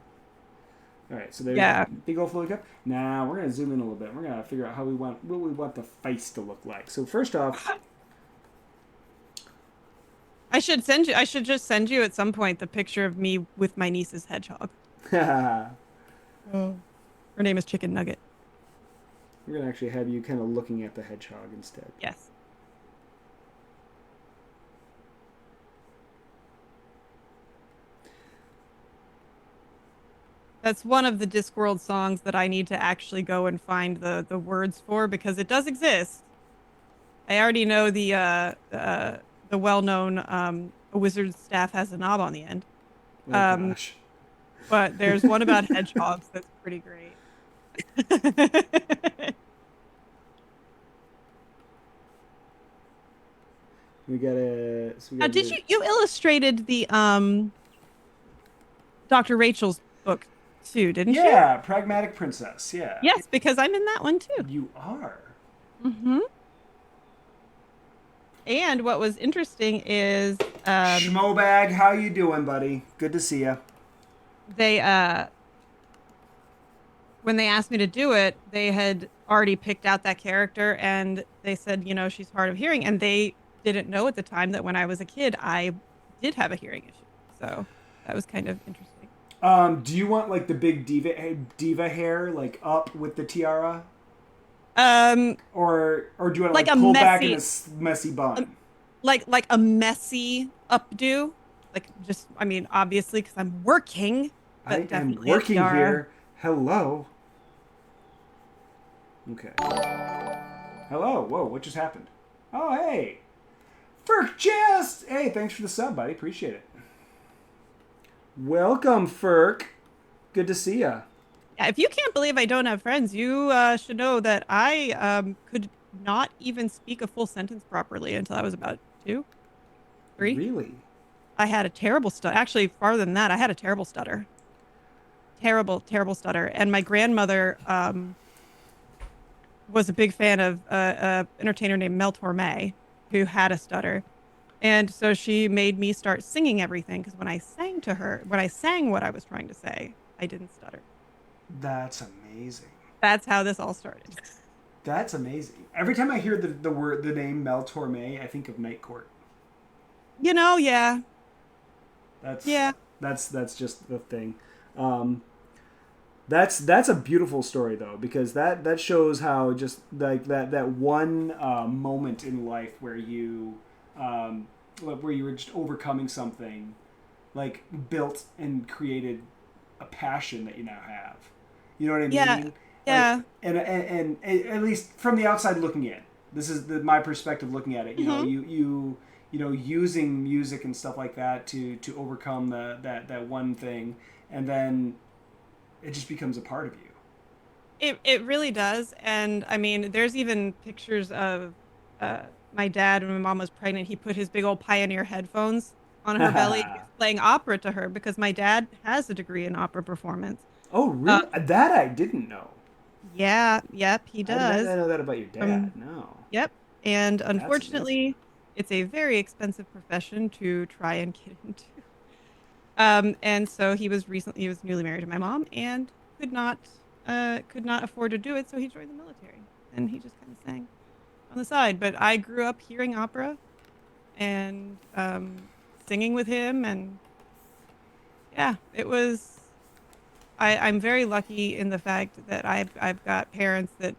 A: All right, so there's
B: Yeah.
A: big old floaty cup. Now we're gonna zoom in a little bit. We're gonna figure out what we want the face to look like. So first off,
B: I should just send you at some point the picture of me with my niece's hedgehog.
A: we're
B: Oh. Her name is Chicken Nugget.
A: gonna actually have you kind of looking at the hedgehog instead.
B: Yes. That's one of the Discworld songs that I need to actually go and find the words for because it does exist. I already know the well-known a wizard's staff has a knob on the end.
A: Oh
B: Um,
A: gosh.
B: but there's one about hedgehogs that's pretty great.
A: We got a so we
B: Now,
A: got
B: did
A: the
B: you illustrated the Dr. Rachel's book too, didn't you?
A: yeah, pragmatic princess. Yeah,
B: Yes, because I'm in that one too.
A: you are.
B: Mm-hmm. And what was interesting is
A: Schmobag, how you doing, buddy? Good to see you.
B: they when they asked me to do it, they had already picked out that character and they said, you know, she's hard of hearing. And they didn't know at the time that when I was a kid, I did have a hearing issue. So that was kind of interesting.
A: Do you want like the big diva hair like up with the tiara,
B: Um,
A: or do you want to
B: like
A: like
B: a
A: pull back in a
B: messy,
A: messy
B: um,
A: bun?
B: like a messy updo. Like just, I mean, obviously because I'm working,
A: I
B: but
A: am
B: definitely a
A: working
B: tiara.
A: here. Hello. Okay. Hello. Whoa, what just happened? Oh, hey. Ferk Jest! Hey, thanks for the sub, buddy. Appreciate it. Welcome, Ferk. Good to see ya.
B: Yeah, if you can't believe I don't have friends, you should know that I could not even speak a full sentence properly until I was about two, three.
A: Really?
B: I had a terrible stutter. Actually, farther than that, I had a terrible stutter. Terrible, terrible stutter. And my grandmother was a big fan of a entertainer named Mel Torme, who had a stutter. And so she made me start singing everything because when I sang to her, when I sang what I was trying to say, I didn't stutter.
A: That's amazing.
B: That's how this all started.
A: That's amazing. Every time I hear the name Mel Torme, I think of Night Court.
B: You know, yeah.
A: That's
B: Yeah.
A: that's just the thing. Um, that's a beautiful story though because that shows how just like that one moment in life where you were just overcoming something like built and created a passion that you now have. You know what I
B: Yeah.
A: mean?
B: Yeah.
A: Like and at least from the outside looking in, this is my perspective looking at it. You know,
B: Hmm.
A: you know using music and stuff like that to overcome that one thing, and then it just becomes a part of you.
B: It really does. And I mean, there's even pictures of uh my dad when my mom was pregnant. He put his big old Pioneer headphones on her belly. He was playing opera to her because my dad has a degree in opera performance.
A: Oh,
B: Um,
A: really? That I didn't know.
B: yeah, yep, he
A: I did not
B: does.
A: know that about your dad.
B: Um,
A: No,
B: yep. And
A: that's amazing.
B: unfortunately, it's a very expensive profession to try and get into. And so he was newly married to my mom and could not afford to do it, so he joined the military. And he just kind of sang on the side. But I grew up hearing opera and singing with him, and yeah, it was. I'm very lucky in the fact that I've got parents that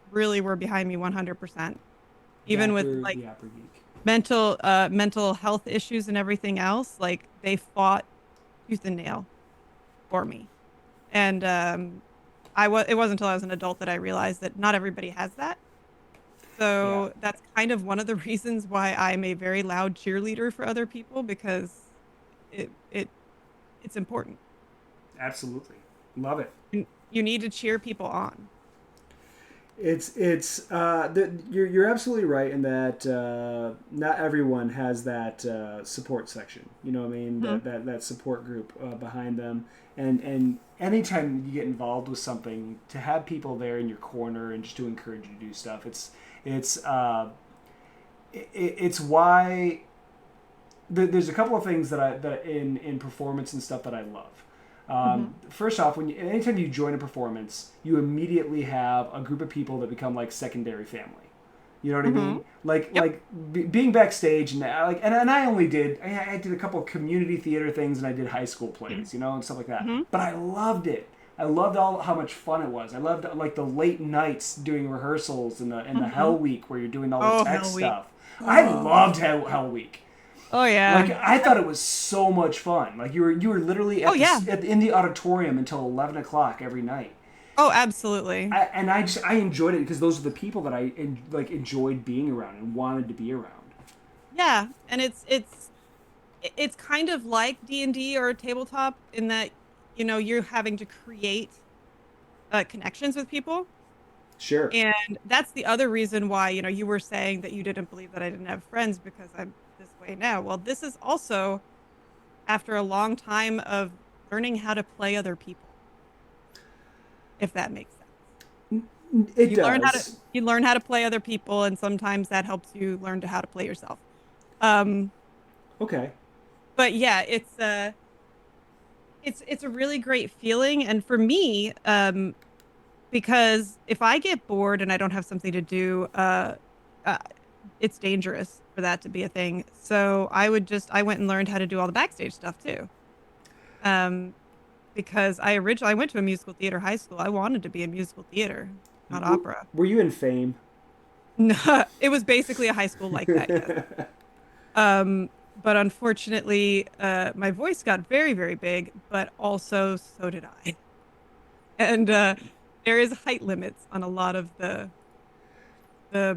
B: really were behind me 100%, even with
A: Dr.
B: like
A: The Opera Geek.
B: mental health issues and everything else. Like they fought tooth and nail for me, and it wasn't until I was an adult that I realized that not everybody has that.
A: Yeah,
B: So that's kind of one of the reasons why I'm a very loud cheerleader for other people because it it's important.
A: absolutely. Love it.
B: You need to cheer people on.
A: You're absolutely right in that not everyone has that support section. You know what I mean?
B: Hmm.
A: That support group behind them, and anytime you get involved with something, to have people there in your corner and just to encourage you to do stuff, it's it's why there's a couple of things that in performance and stuff that I love.
B: Hmm.
A: First off, anytime you join a performance, you immediately have a group of people that become like secondary family. You know what I
B: Hmm.
A: mean? Like
B: Yep.
A: being backstage and I only did I did a couple of community theater things and I did high school plays, and stuff like that.
B: Hmm.
A: But I loved it. I loved all how much fun it was. I loved like the late nights doing rehearsals and the
B: Hmm.
A: Hell Week where you're doing all the
B: Oh,
A: tech
B: hell week.
A: stuff. I
B: Oh.
A: loved Hell Week.
B: Oh
A: Like
B: yeah.
A: I thought it was so much fun. Like you were literally
B: Oh yeah.
A: in the auditorium until 11 o'clock every night.
B: Oh, absolutely.
A: I enjoyed it because those are the people that like enjoyed being around and wanted to be around.
B: Yeah, and it's kind of like D&D or a tabletop in that you're having to create connections with people.
A: Sure.
B: And that's the other reason why, you were saying that you didn't believe that I didn't have friends because I'm this way now. Well, this is also after a long time of learning how to play other people, if that makes sense.
A: It
B: You learn how to
A: does.
B: you learn how to play other people, and sometimes that helps you learn how to play yourself. Um,
A: Okay.
B: but yeah, it's a really great feeling, and for me, because if I get bored and I don't have something to do, uh, it's dangerous for that to be a thing. So I went and learned how to do all the backstage stuff too. Um, because I went to a musical theater high school. I wanted to be in musical theater, not opera.
A: Were you in Fame?
B: No, it was basically a high school like that, yes. But unfortunately, my voice got very, very big, but also so did I. And there is height limits on a lot of the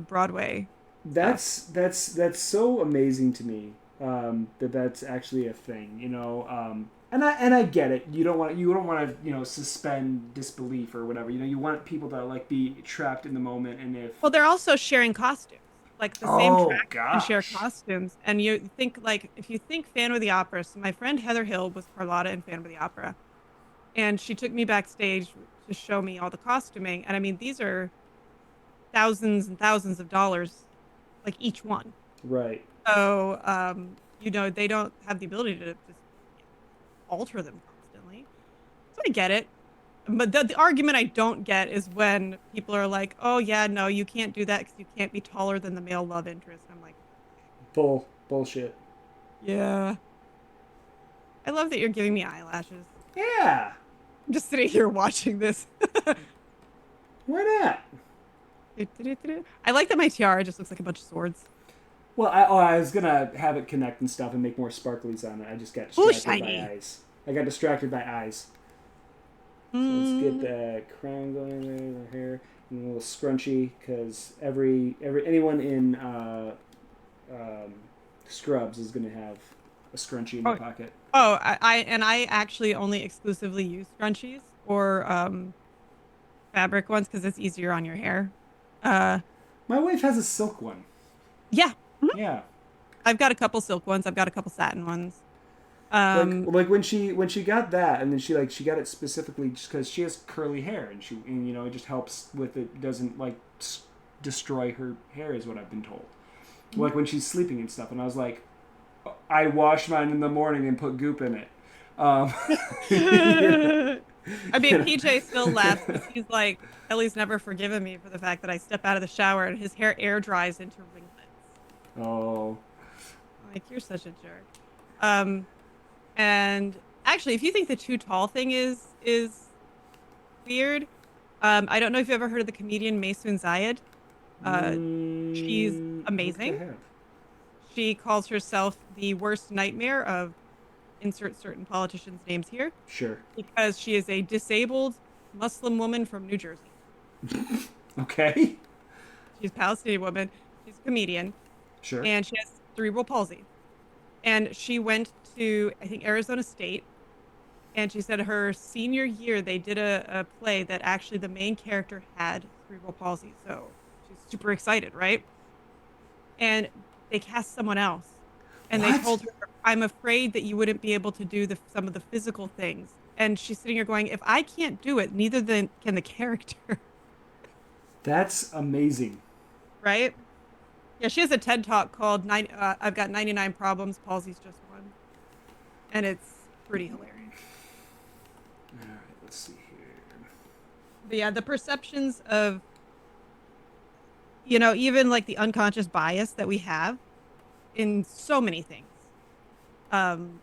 B: Broadway stuff.
A: That's so amazing to me that that's actually a thing. And I get it. You don't want to suspend disbelief or whatever. You want people to like be trapped in the moment. And if
B: Well, they're also sharing costumes. Like the same
A: oh
B: track can share
A: gosh,
B: costumes. And you think like if you think Phantom of the Opera, so my friend Heather Hill was Carlotta in Phantom of the Opera. And she took me backstage to show me all the costuming. And I mean, these are thousands and thousands of dollars, like each one.
A: right?
B: So, they don't have the ability to just alter them constantly. So I get it. But the argument I don't get is when people are like, oh, yeah, no, you can't do that because you can't be taller than the male love interest. I'm like,
A: Bullshit.
B: yeah. I love that you're giving me eyelashes.
A: Yeah,
B: I'm just sitting here watching this.
A: why not?
B: I like that my tiara just looks like a bunch of swords.
A: Well, I was gonna have it connect and stuff and make more sparklies on it. I just got
B: Ooh,
A: distracted by
B: shiny.
A: eyes. I got distracted by eyes. So let's get
B: Mm.
A: the crown going there, the hair, and a little scrunchy because every anyone in um, Scrubs is gonna have a scrunchie in their
B: Oh,
A: pocket.
B: I actually only exclusively use scrunchies or fabric ones because it's easier on your hair. Uh,
A: My wife has a silk one.
B: yeah. Mhm.
A: Yeah,
B: I've got a couple silk ones. I've got a couple satin ones.
A: like
B: Um,
A: like when she got that, and then she got it specifically just because she has curly hair, and it just helps with it doesn't like destroy her hair, is what I've been told.
B: mhm.
A: Like when she's sleeping and stuff, and I was like, I wash mine in the morning and put goop in it. Um,
B: I mean,
A: you know.
B: PJ still laughs because he's like, Ellie's never forgiven me for the fact that I step out of the shower and his hair air dries into ringlets.
A: Oh,
B: I'm like, you're such a jerk. And actually, if you think the too tall thing is weird, I don't know if you've ever heard of the comedian Maysoon Zayed. Uh, she's
A: I don't think
B: amazing.
A: I have.
B: She calls herself the worst nightmare of insert certain politicians' names here
A: Sure.
B: because she is a disabled Muslim woman from New Jersey.
A: Okay.
B: She's a Palestinian woman. She's a comedian,
A: Sure.
B: and she has cerebral palsy. And she went to, I think, Arizona State. And she said her senior year, they did a play that actually the main character had cerebral palsy. So she's super excited, right? And they cast someone else. And they
A: What?
B: told her, I'm afraid that you wouldn't be able to do some of the physical things. And she's sitting here going, if I can't do it, neither then can the character,
A: That's amazing.
B: right? Yeah, she has a TED talk called I've Got 99 Problems, Palsy's Just One. And it's pretty hilarious.
A: All right, let's see here.
B: But yeah, the perceptions of, even like the unconscious bias that we have in so many things, um,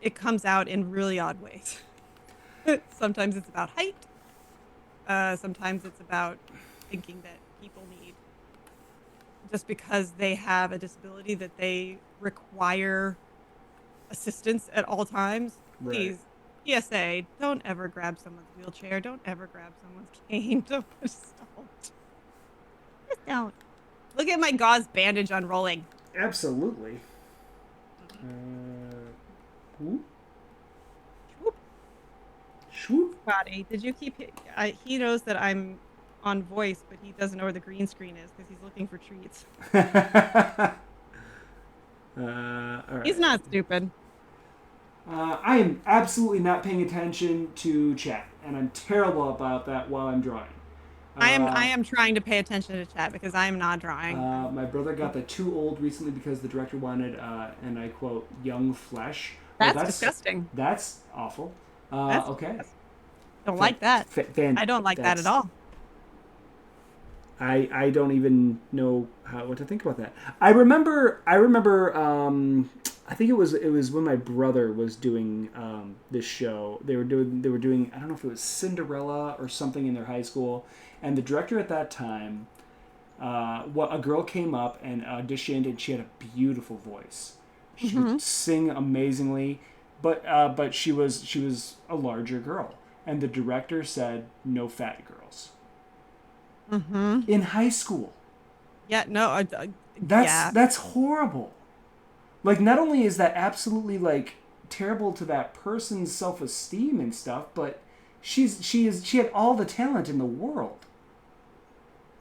B: it comes out in really odd ways. Sometimes it's about height. Sometimes it's about thinking that people need, just because they have a disability, that they require assistance at all times.
A: Right.
B: Please, PSA, don't ever grab someone's wheelchair. Don't ever grab someone's cane. Just don't. Just don't. Look at my gauze bandage unrolling.
A: Absolutely.
B: Mhm.
A: Whoop,
B: Whoop.
A: swoop.
B: Scotty, did you keep he knows that I'm on voice, but he doesn't know where the green screen is because he's looking for treats.
A: All
B: He's
A: right.
B: not stupid.
A: I am absolutely not paying attention to chat, and I'm terrible about that while I'm drawing.
B: I
A: Uh,
B: am trying to pay attention to chat because I am not drawing.
A: my brother got the too old recently because the director wanted, and I quote, "young flesh." Oh,
B: That's disgusting.
A: that's awful.
B: That's
A: Okay,
B: disgusting. Don't like that. I don't like that at
A: that's
B: all.
A: I don't even know what to think about that. I remember I think it was when my brother was doing this show. They were doing I don't know if it was Cinderella or something in their high school, and the director at that time, what a girl came up and auditioned, and she had a beautiful voice. She
B: Hmm.
A: could sing amazingly, but she was a larger girl, and the director said no fat girls
B: Hmm.
A: in high school.
B: Yeah, no,
A: That's
B: yeah.
A: that's horrible. Like, not only is that absolutely like terrible to that person's self-esteem and stuff, but she had all the talent in the world.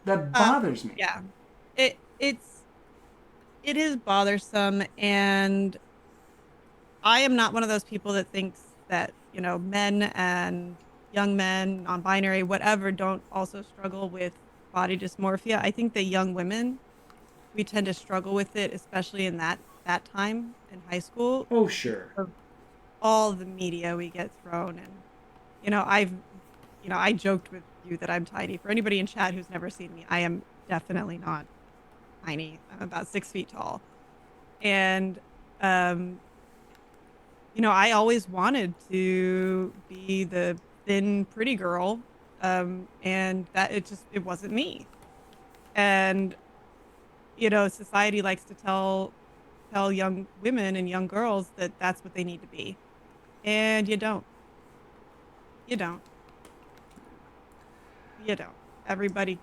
A: That bothers me.
B: Yeah. It's it is bothersome, and I am not one of those people that thinks that, men and young men, non-binary, whatever, don't also struggle with body dysmorphia. I think that young women, we tend to struggle with it, especially in that time in high school,
A: Oh,
B: because
A: sure.
B: of all the media we get thrown. And I've I joked with you that I'm tiny. For anybody in chat who's never seen me, I am definitely not tiny. I'm about 6 feet tall. And um I always wanted to be the thin, pretty girl, and that it wasn't me. And society likes to tell young women and young girls that that's what they need to be, and you don't. You don't. You don't. Everybody's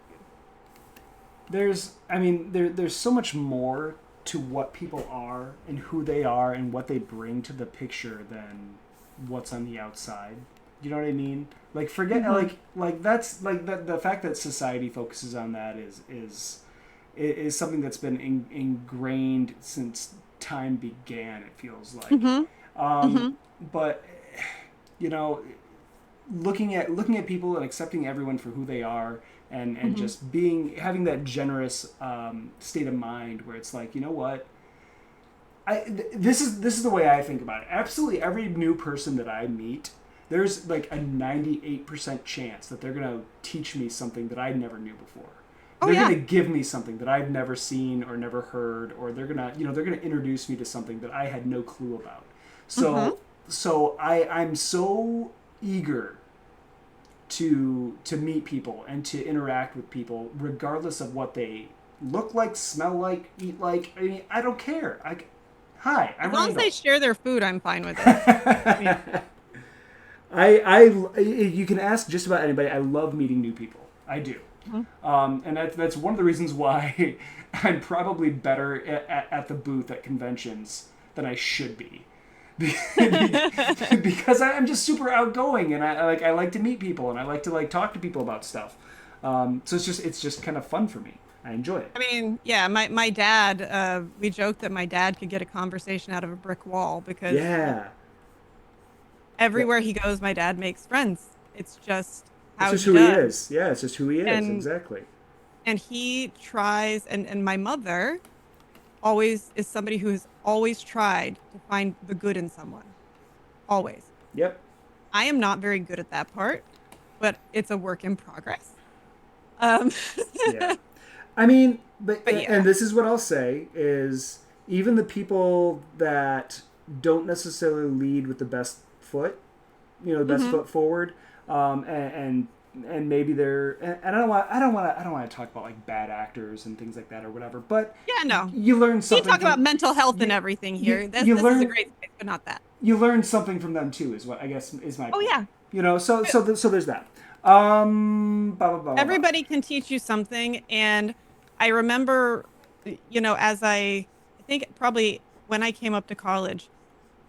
B: beautiful.
A: There's so much more to what people are and who they are and what they bring to the picture than what's on the outside. You know what I mean? Like, forget
B: Hmm.
A: like that's like the fact that society focuses on that is something that's been ingrained since time began. It feels like,
B: Hmm.
A: um,
B: Hmm.
A: but you know, looking at people and accepting everyone for who they are, and
B: Hmm.
A: just having that generous state of mind where it's like, you know what, this is the way I think about it. Absolutely every new person that I meet, there's like a 98% chance that they're gonna teach me something that I never knew before.
B: Oh
A: They're
B: yeah.
A: gonna give me something that I've never seen or never heard, or they're gonna introduce me to something that I had no clue about.
B: Mm-hmm.
A: So I'm so eager to meet people and to interact with people, regardless of what they look like, smell like, eat like. I mean, I don't care. Hi,
B: As
A: I'm
B: long as they
A: Randall.
B: share their food, I'm fine with it. I mean,
A: You can ask just about anybody. I love meeting new people. I do.
B: mhm.
A: And that's one of the reasons why I'm probably better at the booth at conventions than I should be. Because I'm just super outgoing, and I like to meet people, and I like to like talk to people about stuff. So it's just kind of fun for me. I enjoy it.
B: I mean, yeah, my dad, we joked that my dad could get a conversation out of a brick wall because
A: Yeah, that,
B: everywhere he goes, my dad makes friends. It's just
A: that's
B: how
A: just
B: he
A: who he
B: does.
A: is. Yeah, it's just who he is.
B: And
A: Exactly.
B: he tries, and my mother always is somebody who has always tried to find the good in someone. Always.
A: Yep.
B: I am not very good at that part, but it's a work in progress. Um,
A: Yeah. I mean,
B: but
A: and
B: yeah.
A: this is what I'll say is even the people that don't necessarily lead with the best foot, the best
B: Hmm.
A: foot forward, and maybe they're and I don't want to talk about like bad actors and things like that or whatever, but
B: Yeah, no.
A: you learn
B: We
A: something
B: talk about
A: from
B: mental health and
A: you
B: everything
A: you
B: here. This
A: you
B: this is a
A: learn
B: great space, but not that.
A: you learn something from them too is what I guess is my
B: Oh
A: point.
B: yeah.
A: So there's that. Blah, blah, blah, blah, blah.
B: Everybody can teach you something. And I remember, as I think probably when I came up to college,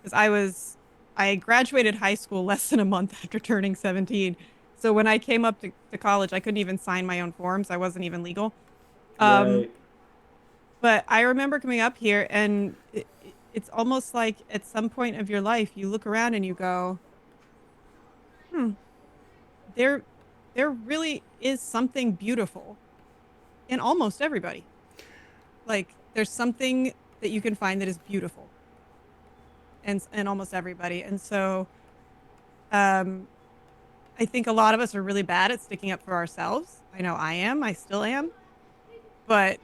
B: because I graduated high school less than a month after turning 17. So when I came up to college, I couldn't even sign my own forms. I wasn't even legal. Um,
A: Right.
B: but I remember coming up here and it's almost like at some point of your life, you look around and you go, hmm, there, there really is something beautiful in almost everybody. Like there's something that you can find that is beautiful in almost everybody. And so um, I think a lot of us are really bad at sticking up for ourselves. I know I am, I still am, but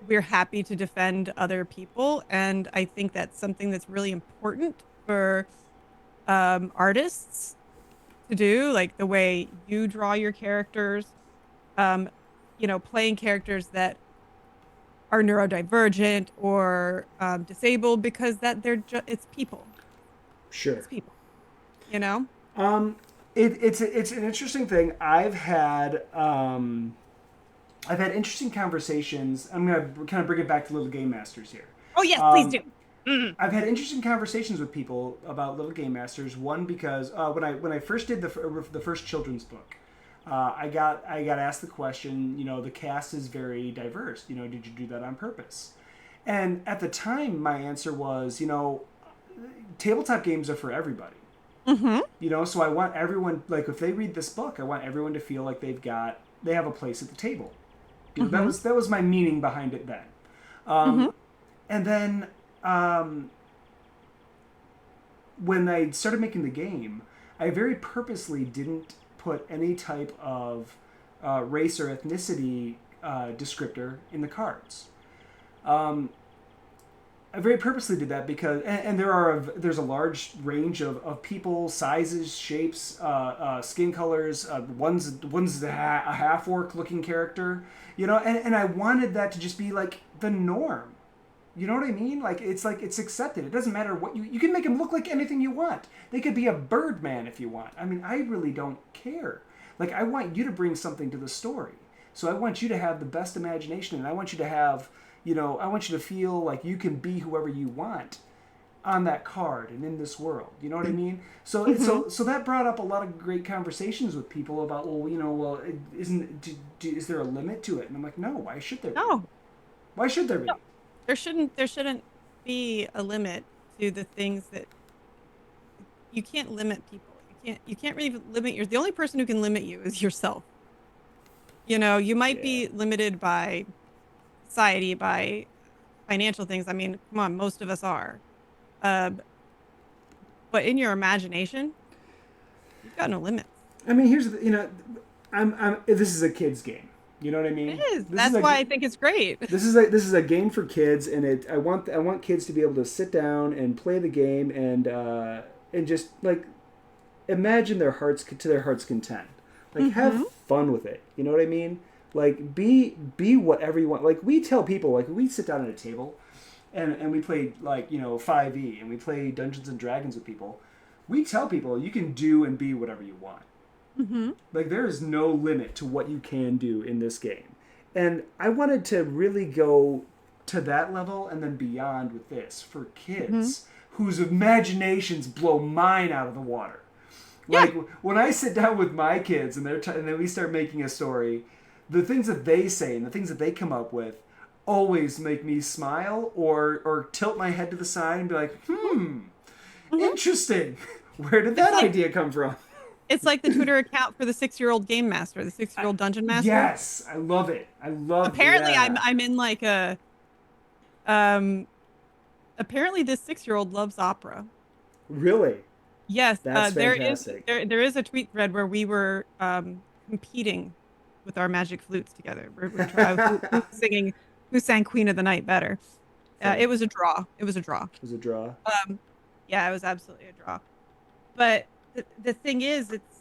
B: we're happy to defend other people. And I think that's something that's really important for artists to do, like the way you draw your characters, um, playing characters that are neurodivergent or disabled because that it's people.
A: Sure.
B: It's people, you know?
A: Um, it's an interesting thing. I've had interesting conversations. I'm gonna kind of bring it back to Little Game Masters here.
B: Oh, yes, please
A: Um,
B: do. Mhm.
A: I've had interesting conversations with people about Little Game Masters. One because when I first did the first children's book, I got asked the question. The cast is very diverse. Did you do that on purpose? And at the time, my answer was, tabletop games are for everybody.
B: Mhm.
A: So I want everyone, like, if they read this book, I want everyone to feel like they have a place at the table.
B: Mhm.
A: That was my meaning behind it then.
B: Mhm.
A: And then when I started making the game, I very purposely didn't put any type of race or ethnicity descriptor in the cards. Um, I very purposely did that because, and there's a large range of people, sizes, shapes, skin colors. One's a half orc looking character, and I wanted that to just be like the norm. You know what I mean? Like it's accepted. It doesn't matter what you can make them look like anything you want. They could be a bird man if you want. I mean, I really don't care. Like I want you to bring something to the story. So I want you to have the best imagination, and I want you to have, I want you to feel like you can be whoever you want on that card and in this world. You know what I mean?
B: Mhm.
A: So that brought up a lot of great conversations with people about, well, is there a limit to it? And I'm like, no. Why should there be?
B: No,
A: Why should there
B: no,
A: be?
B: there shouldn't be a limit to the things that you can't limit people. You can't really limit the only person who can limit you is yourself. You might
A: Yeah.
B: be limited by society, by financial things. I mean, come on, most of us are. Uh, but in your imagination, you've got no limits.
A: I mean, here's the, I'm this is a kid's game. You know what I
B: It
A: mean?
B: is.
A: This is
B: That's
A: a
B: why I think it's great.
A: this is a game for kids, and I want kids to be able to sit down and play the game and just like imagine their heart's content. Like
B: Mm-hmm.
A: have fun with it. You know what I mean? Like be whatever you want. Like we tell people, like we sit down at a table and we play like, 5e and we play Dungeons and Dragons with people. We tell people you can do and be whatever you want.
B: Mm-hmm.
A: Like there is no limit to what you can do in this game. And I wanted to really go to that level and then beyond with this for
B: Mm-hmm.
A: kids whose imaginations blow mine out of the water.
B: Yeah.
A: Like when I sit down with my kids and and then we start making a story, the things that they say and the things that they come up with always make me smile or tilt my head to the side and be like,
B: Mm-hmm.
A: interesting. Where did
B: It's
A: that
B: like
A: idea come from?
B: it's like the Twitter account for the 6-year-old game master, the 6-year-old dungeon master.
A: Yes, I love it. I love
B: Apparently, I'm
A: yeah.
B: I'm in like a um. Apparently, this 6-year-old loves opera.
A: Really,
B: Yes,
A: that's
B: there is
A: fantastic.
B: there is a tweet thread where we were competing with our magic flutes together. We're trying who sang Queen of the Night better.
A: Funny.
B: It was a draw. It was a draw.
A: It was a draw.
B: Um, yeah, it was absolutely a draw. But the thing is, it's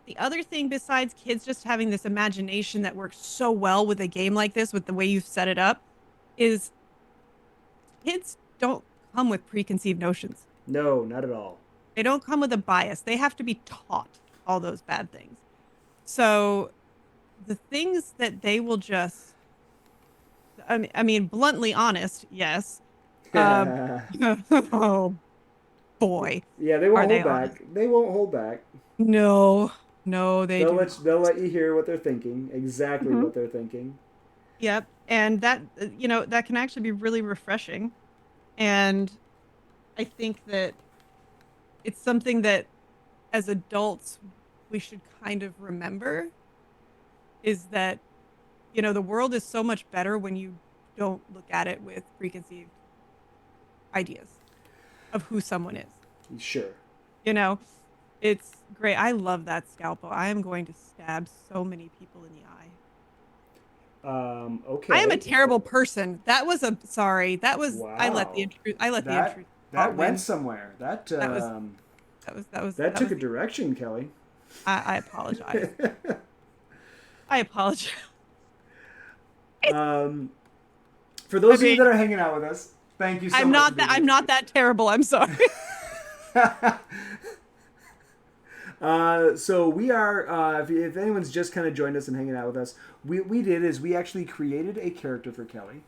B: the other thing besides kids just having this imagination that works so well with a game like this, with the way you've set it up, is kids don't come with preconceived notions.
A: No, not at all.
B: They don't come with a bias. They have to be taught all those bad things. So the things that they will just, I mean, bluntly honest, yes. Um,
A: Yeah,
B: oh boy,
A: they
B: are
A: won't
B: they
A: hold
B: honest?
A: back. They won't hold back.
B: No, no, they do not.
A: They'll let you hear what they're thinking, exactly
B: Mhm.
A: what they're thinking.
B: Yep. And that, that can actually be really refreshing. And I think that it's something that as adults, we should kind of remember is that, the world is so much better when you don't look at it with preconceived ideas of who someone is.
A: Sure.
B: You know, it's great. I love that scalpel. I am going to stab so many people in the eye. I am a
A: Okay.
B: terrible person. That was a sorry. That was
A: Wow.
B: I let the
A: That
B: intrusive
A: that
B: thought
A: went
B: win.
A: somewhere.
B: That was that was
A: That
B: that
A: took
B: was
A: a
B: the
A: direction, Kelly.
B: I apologize. I apologize.
A: um, for
B: I
A: those of you
B: mean,
A: that are hanging out with us, thank you so much for being
B: I'm not that terrible. I'm sorry.
A: here. So we are, if anyone's just kind of joined us and hanging out with us, we did is we actually created a character for Kelly,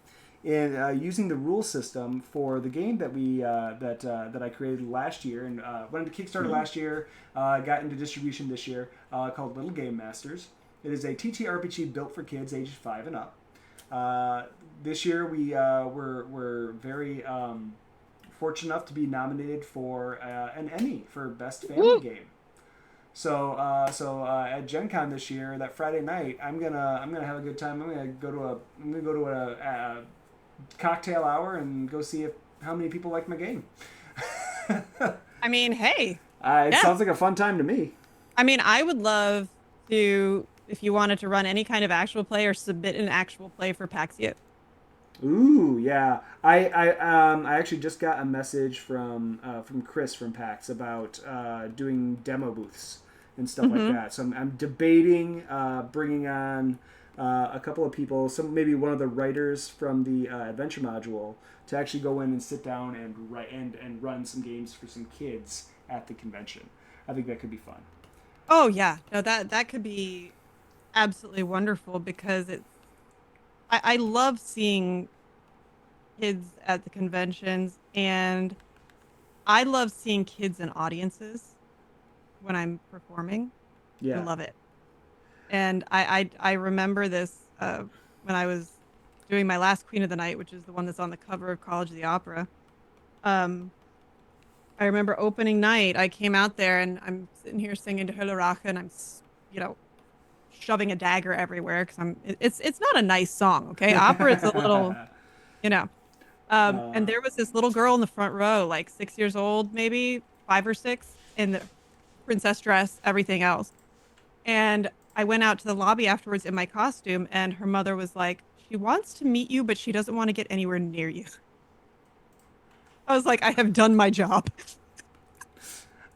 A: and using the rule system for the game that that I created last year and went into Kickstarter last year, got into distribution this year, called Little Game Masters. It is a TTRPG built for kids ages 5 and up. This year we were very fortunate enough to be nominated for an Emmy for Best Family Game. So at Gen Con this year, that Friday night, I'm gonna have a good time. I'm gonna go to a cocktail hour and go see how many people like my game.
B: I mean, hey,
A: It
B: yeah.
A: sounds like a fun time to me.
B: I mean, I would love to if you wanted to run any kind of actual play or submit an actual play for Paxia.
A: Ooh, yeah. I actually just got a message from Chris from PAX about doing demo booths and stuff like
B: Mm-hmm.
A: that. So I'm debating bringing on a couple of people, some maybe one of the writers from the adventure module to actually go in and sit down and write and run some games for some kids at the convention. I think that could be fun.
B: Oh yeah, no that could be absolutely wonderful because I love seeing kids at the conventions and I love seeing kids in audiences when I'm performing. I
A: Yeah.
B: love it. And I remember this when I was doing my last Queen of the Night, which is the one that's on the cover of College of the Opera. Um, I remember opening night, I came out there and I'm sitting here singing to Racha and I'm, you know, shoving a dagger everywhere because it's not a nice song, okay? Opera is a little, you know. And
A: uh,
B: there was this little girl in the front row, like 6 years old, maybe 5 or 6, in the princess dress, everything else. And I went out to the lobby afterwards in my costume, and her mother was like, "She wants to meet you, but she doesn't want to get anywhere near you." I was like, "I have done my job."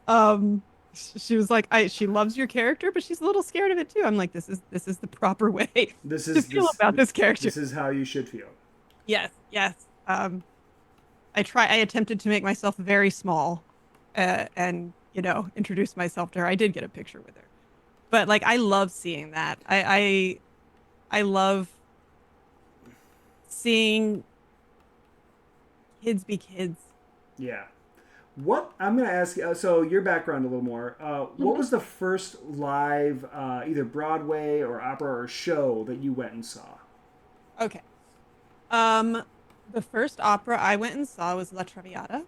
B: Um, she was like, she loves your character, but she's a little scared of it too. I'm like, this is the proper way
A: This
B: to
A: is
B: feel about this character.
A: this is how you should feel.
B: Yes, yes. I attempted to make myself very small, and introduce myself to her. I did get a picture with her, but like, I love seeing that. I love seeing kids be kids.
A: Yeah. What I'm going to ask you, so your background a little more. What
B: Mhm.
A: was the first live, either Broadway or opera or show that you went and saw?
B: Okay. Um, the first opera I went and saw was La Traviata,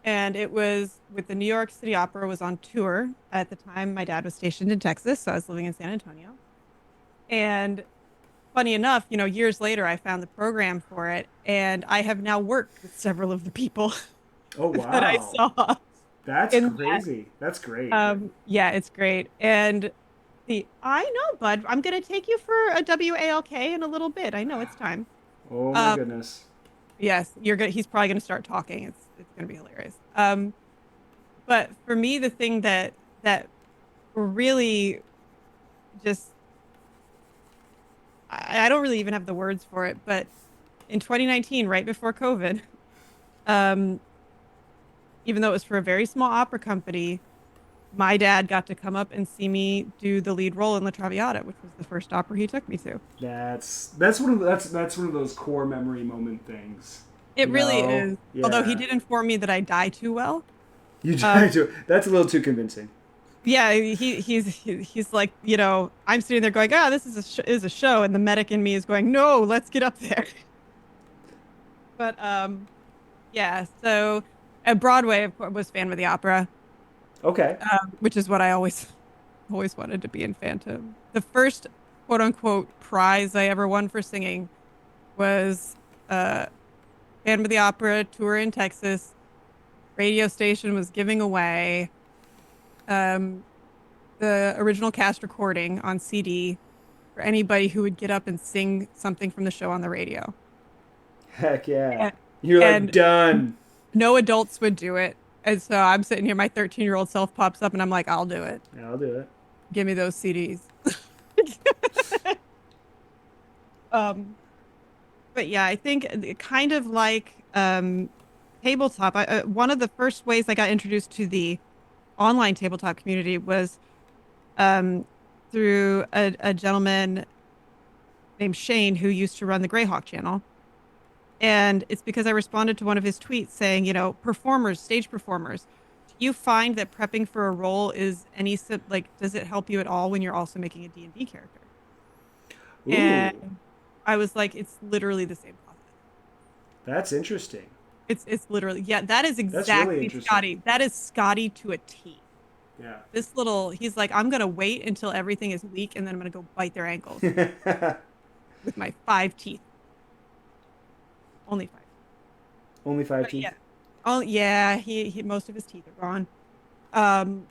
B: and it was with the New York City Opera was on tour at the time. My dad was stationed in Texas, so I was living in San Antonio. And funny enough, years later, I found the program for it, and I have now worked with several of the people
A: Oh,
B: that I
A: wow.
B: saw
A: That's
B: in that.
A: crazy. That's great.
B: Yeah, it's great. And I know, bud, I'm gonna take you for a WALK in a little bit. I know it's time.
A: Oh, my
B: Um,
A: goodness.
B: yes, he's probably gonna start talking. It's gonna be hilarious. But for me, the thing that really just I don't really even have the words for it, but in 2019, right before COVID, um, even though it was for a very small opera company, my dad got to come up and see me do the lead role in La Traviata, which was the first opera he took me to.
A: That's one of those core memory moment things.
B: It
A: You
B: really
A: know?
B: is. Although he
A: Yeah.
B: did inform me that I die too well.
A: You
B: Um,
A: try to. That's a little too convincing.
B: yeah, he's like, I'm sitting there going, "Ah, this is a show," and the medic in me is going, "No, let's get up there." But yeah. So at Broadway, of course, was Phantom of the Opera,
A: Okay.
B: which is what I always wanted to be in Phantom. The first quote unquote prize I ever won for singing was uh Phantom of the Opera tour in Texas. Radio station was giving away um the original cast recording on CD for anybody who would get up and sing something from the show on the radio.
A: Heck yeah.
B: And,
A: You're like,
B: and
A: done.
B: no adults would do it. And so I'm sitting here, my 13-year-old self pops up and I'm like, I'll do it.
A: Yeah, I'll do it.
B: Give me those CDs. Um, but yeah, I think kind of like tabletop. One of the first ways I got introduced to the online tabletop community was um, through a gentleman named Shane who used to run the Greyhawk channel. And it's because I responded to one of his tweets saying, performers, stage performers, do you find that prepping for a role is like, does it help you at all when you're also making a D&D character?
A: Ooh,
B: And I was like, it's literally the same process.
A: that's interesting.
B: It's literally, yeah, that is
A: That's really
B: exactly
A: interesting.
B: Scotty. That is Scotty to a T.
A: Yeah.
B: He's like, I'm gonna wait until everything is weak and then I'm gonna go bite their ankles with my 5 teeth. Only 5.
A: Only five
B: But
A: teeth.
B: yeah. Oh yeah, he most of his teeth are gone. Um,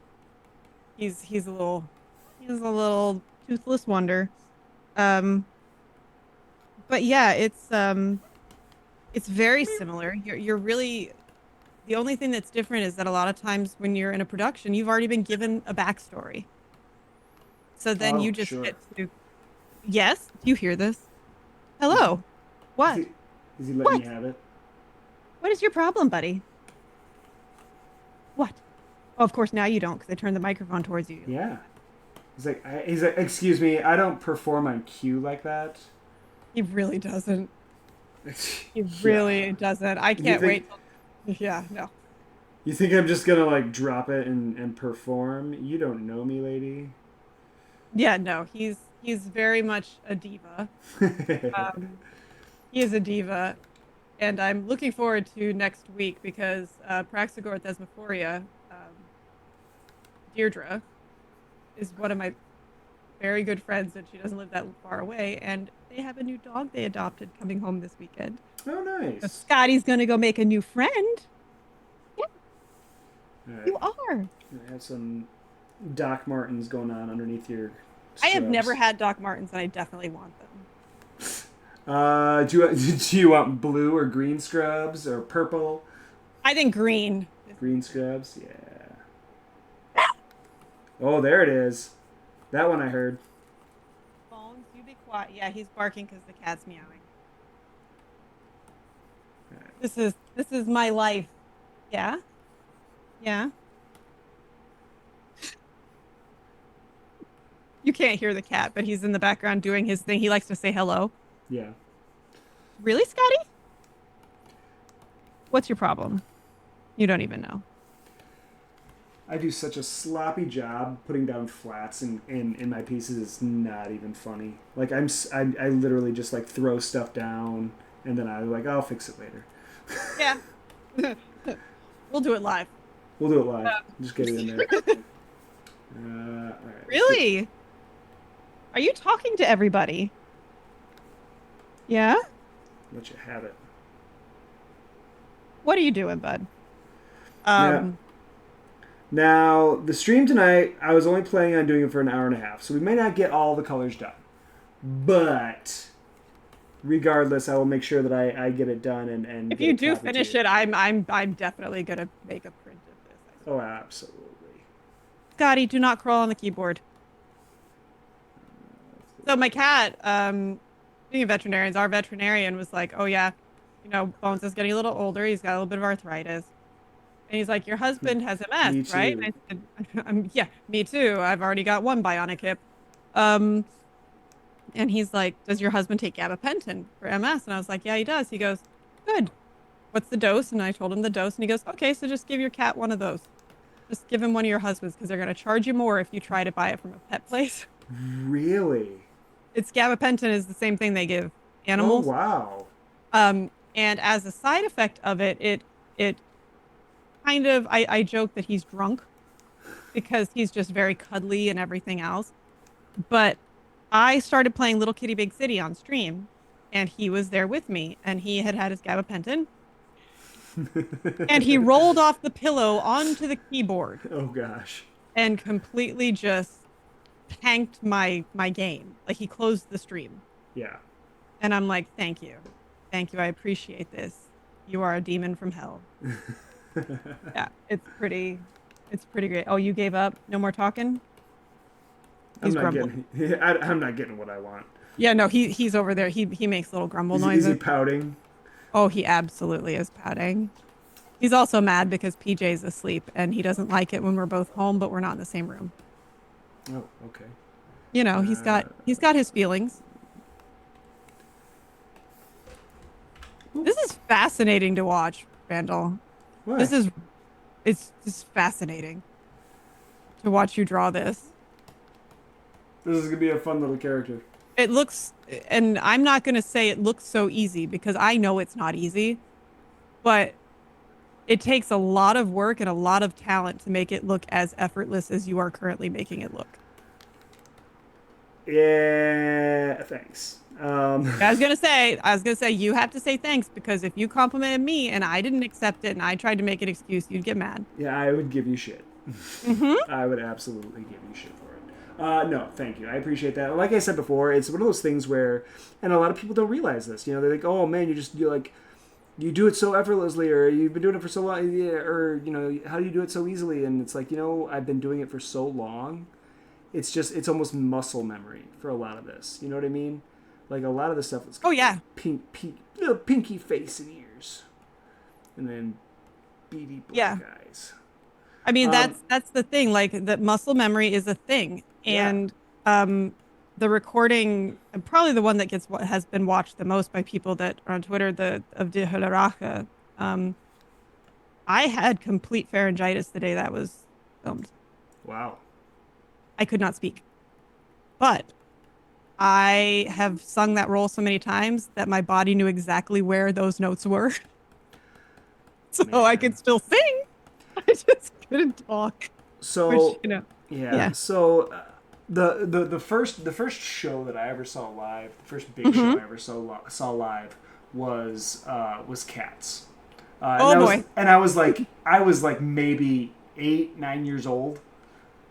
B: he's a little toothless wonder. Um, but yeah, it's very similar. You're really the only thing that's different is that a lot of times when you're in a production, you've already been given a backstory. So then
A: Oh,
B: you just
A: sure.
B: get to, yes, do you hear this?
A: Is he,
B: Hello.
A: is he,
B: What?
A: is he letting you
B: What?
A: have it?
B: What is your problem, buddy? What? Oh, of course now you don't because I turned the microphone towards you. You little
A: Yeah.
B: brat.
A: He's like, excuse me, I don't perform on cue like that.
B: He really doesn't. He
A: Yeah.
B: really doesn't. I
A: You
B: can't
A: think
B: wait till, yeah, no.
A: you think I'm just gonna like drop it and perform? You don't know me, lady.
B: Yeah, no, he's very much a diva. Um, he is a diva, and I'm looking forward to next week because Praxagor Thesmophoria, Deirdre, is one of my very good friends, and she doesn't live that far away, and they have a new dog they adopted coming home this weekend.
A: Oh,
B: So
A: nice.
B: Scotty's gonna go make a new friend. Yeah,
A: All right.
B: you are.
A: I have some Doc Martens going on underneath your
B: I have never
A: Scrubs.
B: had Doc Martens, and I definitely want them.
A: Do you want blue or green scrubs or purple?
B: I think green.
A: Green scrubs, yeah. Oh, there it is. That one I heard.
B: Bones, you be quiet. Yeah, he's barking because the cat's meowing. This is my life. Yeah, yeah. You can't hear the cat, but he's in the background doing his thing. He likes to say hello.
A: Yeah.
B: Really, Scotty? What's your problem? You don't even know.
A: I do such a sloppy job putting down flats in my pieces. It's not even funny. Like I literally just like throw stuff down and then I'm like I'll fix it later.
B: Yeah. We'll do it live.
A: We'll do it live. Just get it in there. All right.
B: Really? Are you talking to everybody? Yeah?
A: Let you have it.
B: What are you doing, bud?
A: Yeah. Now the stream tonight, I was only planning on doing it for an hour and a half, so we may not get all the colors done. But regardless, I will make sure that I get it done and
B: If
A: get
B: you
A: a
B: do
A: copy to
B: finish
A: you.
B: it, I'm definitely gonna make a print of this.
A: Oh, absolutely.
B: Scotty, do not crawl on the keyboard. So my cat, being a veterinarian, our veterinarian was like, "Oh yeah, Bones is getting a little older. He's got a little bit of arthritis." And he's like, "Your husband has MS,
A: Me
B: right?"
A: too.
B: And I said, "Yeah, me too. I've already got one bionic hip." Um, and he's like, "Does your husband take gabapentin for MS?" And I was like, "Yeah, he does." He goes, "Good. What's the dose?" And I told him the dose, and he goes, "Okay, so just give your cat one of those. Just give him one of your husbands because they're going to charge you more if you try to buy it from a pet place."
A: Really?
B: It's gabapentin is the same thing they give
A: Oh
B: animals.
A: wow.
B: And as a side effect of it, it kind of I joke that he's drunk because he's just very cuddly and everything else. But I started playing Little Kitty Big City on stream, and he was there with me, and he had had his gabapentin, and he rolled off the pillow onto the keyboard
A: Oh gosh.
B: and completely just tanked my game. Like he closed the stream.
A: Yeah.
B: And I'm like, "Thank you. Thank you. I appreciate this. You are a demon from hell." Yeah, it's pretty great. Oh, you gave up? No more talking?
A: I'm
B: He's
A: not
B: grumbling.
A: getting. I'm not getting what I want.
B: Yeah, no, he's over there. He makes little grumble
A: Is he
B: noises.
A: pouting?
B: Oh, he absolutely is pouting. He's also mad because PJ's asleep and he doesn't like it when we're both home, but we're not in the same room.
A: Oh, okay.
B: He's
A: Uh,
B: got his feelings. This is fascinating to watch, Randall.
A: Why?
B: This is it's just fascinating to watch you draw this.
A: This is gonna be a fun little character.
B: It looks, and I'm not going to say it looks so easy because I know it's not easy, but it takes a lot of work and a lot of talent to make it look as effortless as you are currently making it look.
A: Yeah. Thanks.
B: I was gonna say you have to say thanks because if you complimented me and I didn't accept it and I tried to make an excuse, you'd get mad.
A: Yeah, I would give you shit.
B: Mm-hmm.
A: I would absolutely give you shit for it. No, thank you. I appreciate that. Like I said before, it's one of those things where, and a lot of people don't realize this. They think, oh man, you do it so effortlessly, or you've been doing it for so long, yeah, or how do you do it so easily? And it's like, I've been doing it for so long. It's almost muscle memory for a lot of this. You know what I mean? Like a lot of the stuff is
B: Oh yeah,
A: little pinky face and ears, and then beady
B: yeah.
A: black eyes.
B: I mean,
A: Um,
B: that's the thing. Like that muscle memory is a thing,
A: yeah.
B: and the recording, and probably the one that has been watched the most by people that are on Twitter, the of De Hulerache. Um, I had complete pharyngitis the day that was filmed.
A: Wow.
B: I could not speak, but I have sung that role so many times that my body knew exactly where those notes were, so I
A: Man.
B: could still sing. I just couldn't talk, which
A: So
B: yeah.
A: yeah. So the first show that I ever saw live, the first big show
B: Hmm.
A: I ever saw live was Cats. And
B: Oh
A: that was
B: boy.
A: and I was like maybe 8 9 years old.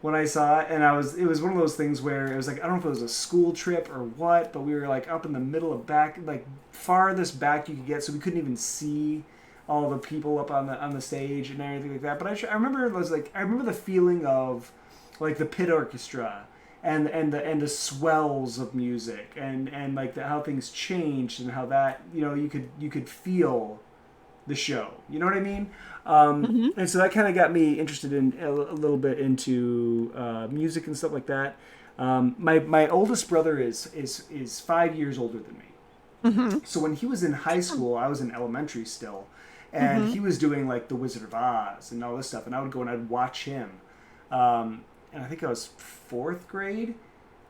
A: when I saw it, and it was one of those things where it was like, I don't know if it was a school trip or what, but we were like up in the middle of back, like farthest back you could get, so we couldn't even see all the people up on the stage and everything like that. But I remember it was like, I remember the feeling of like the pit orchestra and the swells of music and like how things changed and how that, you could feel the show. You know what I mean?
B: Hmm.
A: And so that kind of got me interested in a little bit into music and stuff like that. My oldest brother is 5 years older than me.
B: Hmm.
A: So when he was in high school, I was in elementary still, and
B: Hmm.
A: he was doing like The Wizard of Oz and all this stuff, and I would go and I'd watch him. And I think I was fourth grade.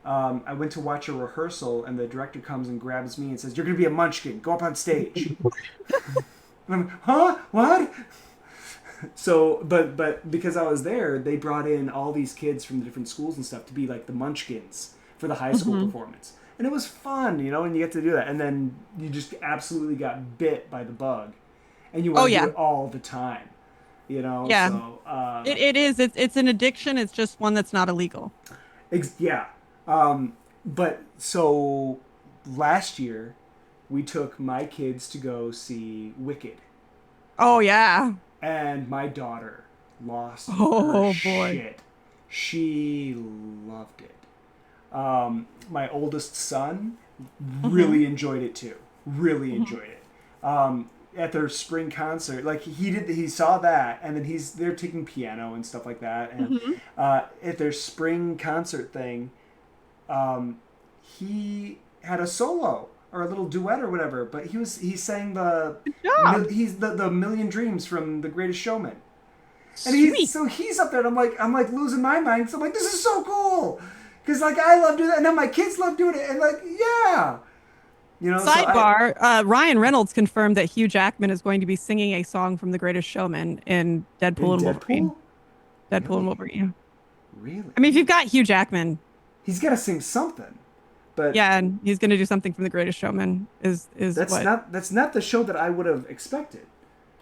A: I went to watch a rehearsal, and the director comes and grabs me and says, "You're going to be a munchkin. Go up on stage." And I'm, huh? What? So, but because I was there, they brought in all these kids from the different schools and stuff to be like the munchkins for the high school
B: Hmm.
A: performance. And it was fun, and you get to do that. And then you just absolutely got bit by the bug. And you
B: Oh
A: want to do
B: yeah.
A: it all the time,
B: Yeah.
A: So,
B: It is. It's an addiction. It's just one that's not illegal.
A: yeah. But so last year, we took my kids to go see Wicked.
B: Oh yeah.
A: And my daughter lost her
B: Oh boy.
A: shit. She loved it. My oldest son
B: Hmm.
A: really enjoyed it too. Really enjoyed it. At their spring concert, like he saw that, and then they're taking piano and stuff like that, and
B: Hmm.
A: at their spring concert thing, he had a solo or a little duet or whatever, but he sang
B: Good job.
A: he's the Million Dreams from The Greatest Showman. And
B: Sweet.
A: he's up there, and I'm like losing my mind. So I'm like, this is so cool, because like I love doing that, and now my kids love doing it, and like yeah, So I
B: Sidebar, Ryan Reynolds confirmed that Hugh Jackman is going to be singing a song from The Greatest Showman in Deadpool
A: in
B: and Wolverine.
A: Deadpool,
B: Deadpool and
A: really,
B: Wolverine.
A: really,
B: I mean, if you've got Hugh Jackman,
A: he's got to sing something, but
B: yeah, and he's going to do something from The Greatest Showman is what
A: that's not the show that I would have expected.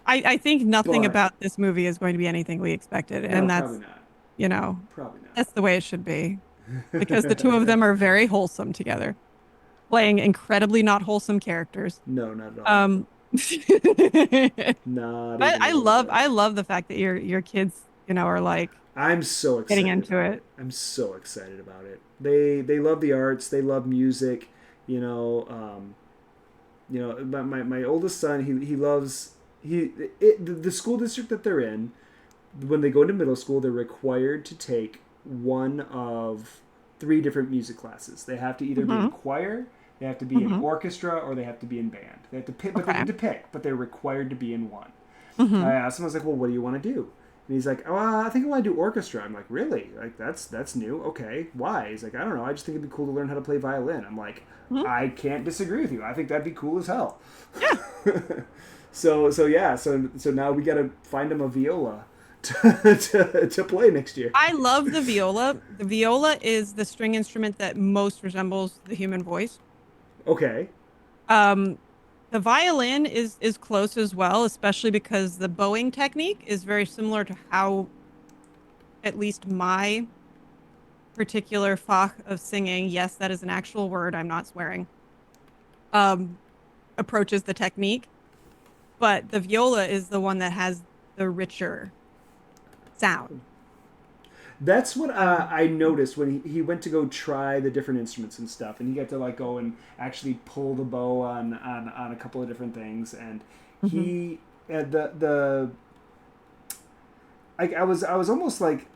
B: I think nothing
A: But
B: about this movie is going to be anything we expected.
A: no,
B: And
A: probably
B: that's,
A: not.
B: you know,
A: Probably
B: that's the way it should be because the two of
A: not.
B: them are very wholesome together, playing incredibly not wholesome characters.
A: No, not at all.
B: Um,
A: Not even a
B: I
A: little bit.
B: love the fact that your kids, are like
A: I'm so
B: getting
A: excited
B: into
A: about it.
B: it.
A: I'm so excited about it. They love the arts. They love music. You know, my oldest son, he loves the school district that they're in. When they go into middle school, they're required to take one of three different music classes. They have to either be in
B: Hmm.
A: choir, they have to be in
B: Hmm.
A: orchestra, or they have to be in band. They have to pick, but they
B: Okay.
A: get to pick, but they're required to be in one. I
B: Hmm.
A: asked him, I was like, well, what do you want to do? And he's like, oh, I think I want to do orchestra. I'm like, really? Like, that's new. Okay. Why? He's like, I don't know. I just think it'd be cool to learn how to play violin. I'm like,
B: Hmm.
A: I can't disagree with you. I think that'd be cool as hell.
B: Yeah.
A: So now we got to find him a viola to play next year.
B: I love the viola. The viola is the string instrument that most resembles the human voice.
A: Okay.
B: Um, the violin is close as well, especially because the bowing technique is very similar to how at least my particular fach of singing, yes, that is an actual word, I'm not swearing, um, approaches the technique. But the viola is the one that has the richer sound.
A: That's what
B: Um,
A: I noticed when he went to go try the different instruments and stuff, and he got to like go and actually pull the bow on a couple of different things, and
B: mhm,
A: he the I was almost like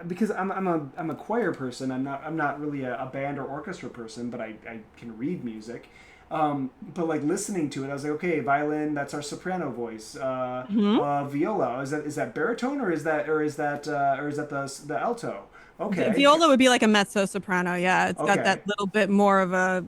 A: because I'm a choir person. I'm not really a band or orchestra person, but I can read music. But like listening to it, I was like, okay, violin, that's our soprano voice.
B: mhm.
A: Viola, is that baritone or is that the alto? Okay,
B: Viola would be like a mezzo soprano. Yeah, it's got
A: okay.
B: that little bit more of a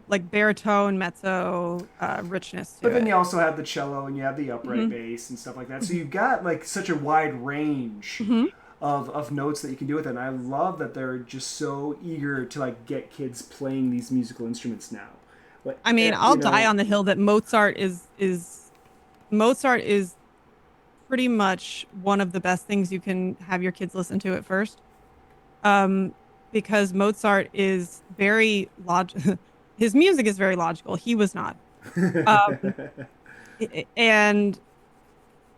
B: like baritone mezzo richness to
A: But then
B: it.
A: you also have the cello and you have the upright
B: Hmm.
A: bass and stuff like that. So
B: Hmm.
A: you've got like such a wide range
B: Hmm.
A: of notes that you can do with it. And I love that they're just so eager to like get kids playing these musical instruments now. Like
B: I mean, I'll die on the hill that Mozart is pretty much one of the best things you can have your kids listen to at first. because Mozart is very his music is very logical. He was not. Um, and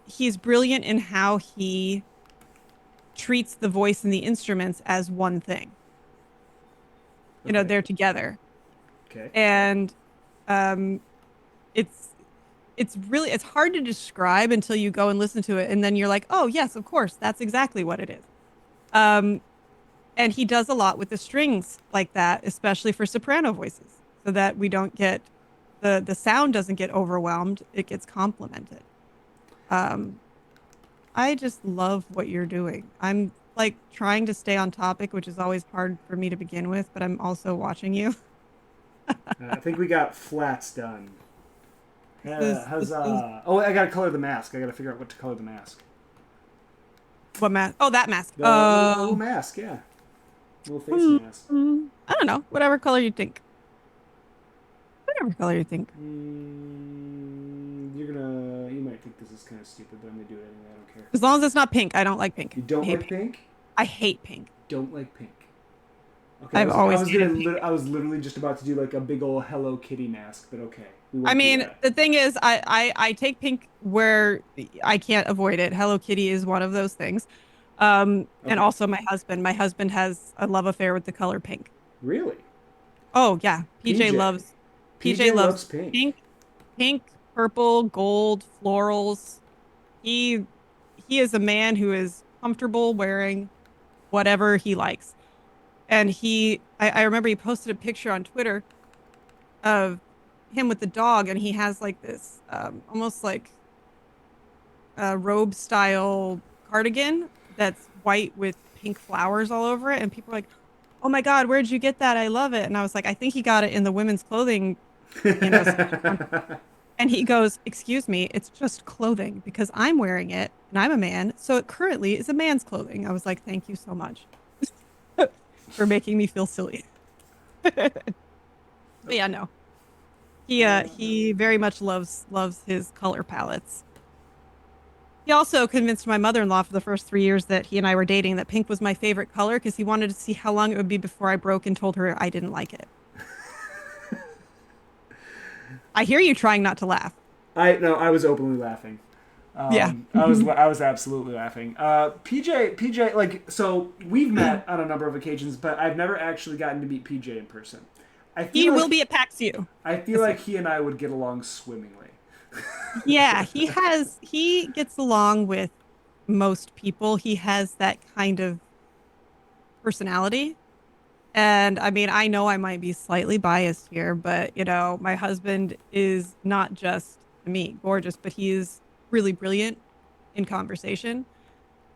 B: he's brilliant in how he treats the voice and the instruments as one thing.
A: Okay.
B: They're together.
A: Okay.
B: And um, it's it's hard to describe until you go and listen to it, and then you're like, oh yes, of course, that's exactly what it is. Um, and he does a lot with the strings like that, especially for soprano voices, so that we don't get the sound doesn't get overwhelmed, it gets complemented. Um, I just love what you're doing. I'm like trying to stay on topic, which is always hard for me to begin with, but I'm also watching you.
A: I think we got flats done.
B: This is
A: Oh, I gotta color the mask. I gotta figure out what to color the mask.
B: what mask? Oh, that mask.
A: The little mask, yeah. Little face mask.
B: I don't know. Whatever color you think. Whatever color you think.
A: You might think this is kind of stupid, but I'm gonna do it anyway. I don't care.
B: As long as it's not pink. I don't like pink.
A: You don't
B: I hate
A: like
B: pink.
A: pink?
B: I hate pink.
A: Don't like pink. Okay,
B: I've always hated pink.
A: I was literally just about to do like a big old Hello Kitty mask, but okay, we
B: I
A: won't do
B: mean,
A: that.
B: the thing is, I take pink where I can't avoid it. Hello Kitty is one of those things. And
A: Okay,
B: also my husband. My husband has a love affair with the color pink.
A: really?
B: Oh yeah,
A: PJ.
B: PJ
A: PJ
B: loves
A: loves pink.
B: pink, pink, purple, gold, florals. He he is a man who is comfortable wearing whatever he likes. And I remember he posted a picture on Twitter of him with the dog, and he has like this almost like a robe style cardigan that's white with pink flowers all over it. And people are like, "Oh my God, where'd you get that? I love it." And I was like, "I think he got it in the women's clothing, section." And he goes, "Excuse me, it's just clothing because I'm wearing it and I'm a man, so it currently is a man's clothing." I was like, "Thank you so much for making me feel silly." But yeah, no. He very much loves his color palettes. He also convinced my mother-in-law for the first 3 years that he and I were dating that pink was my favorite color because he wanted to see how long it would be before I broke and told her I didn't like it. I hear you trying not to laugh.
A: I no, I was openly laughing.
B: Yeah.
A: I was absolutely laughing. PJ, like, so we've met on a number of occasions, but I've never actually gotten to meet PJ in person. I
B: He
A: feel
B: will
A: like
B: be at PAX U
A: I feel
B: this
A: like
B: year.
A: he and I would get along swimmingly.
B: Yeah, he gets along with most people. He has that kind of personality. And I mean, I know I might be slightly biased here, but my husband is not just to me gorgeous, but he is really brilliant in conversation.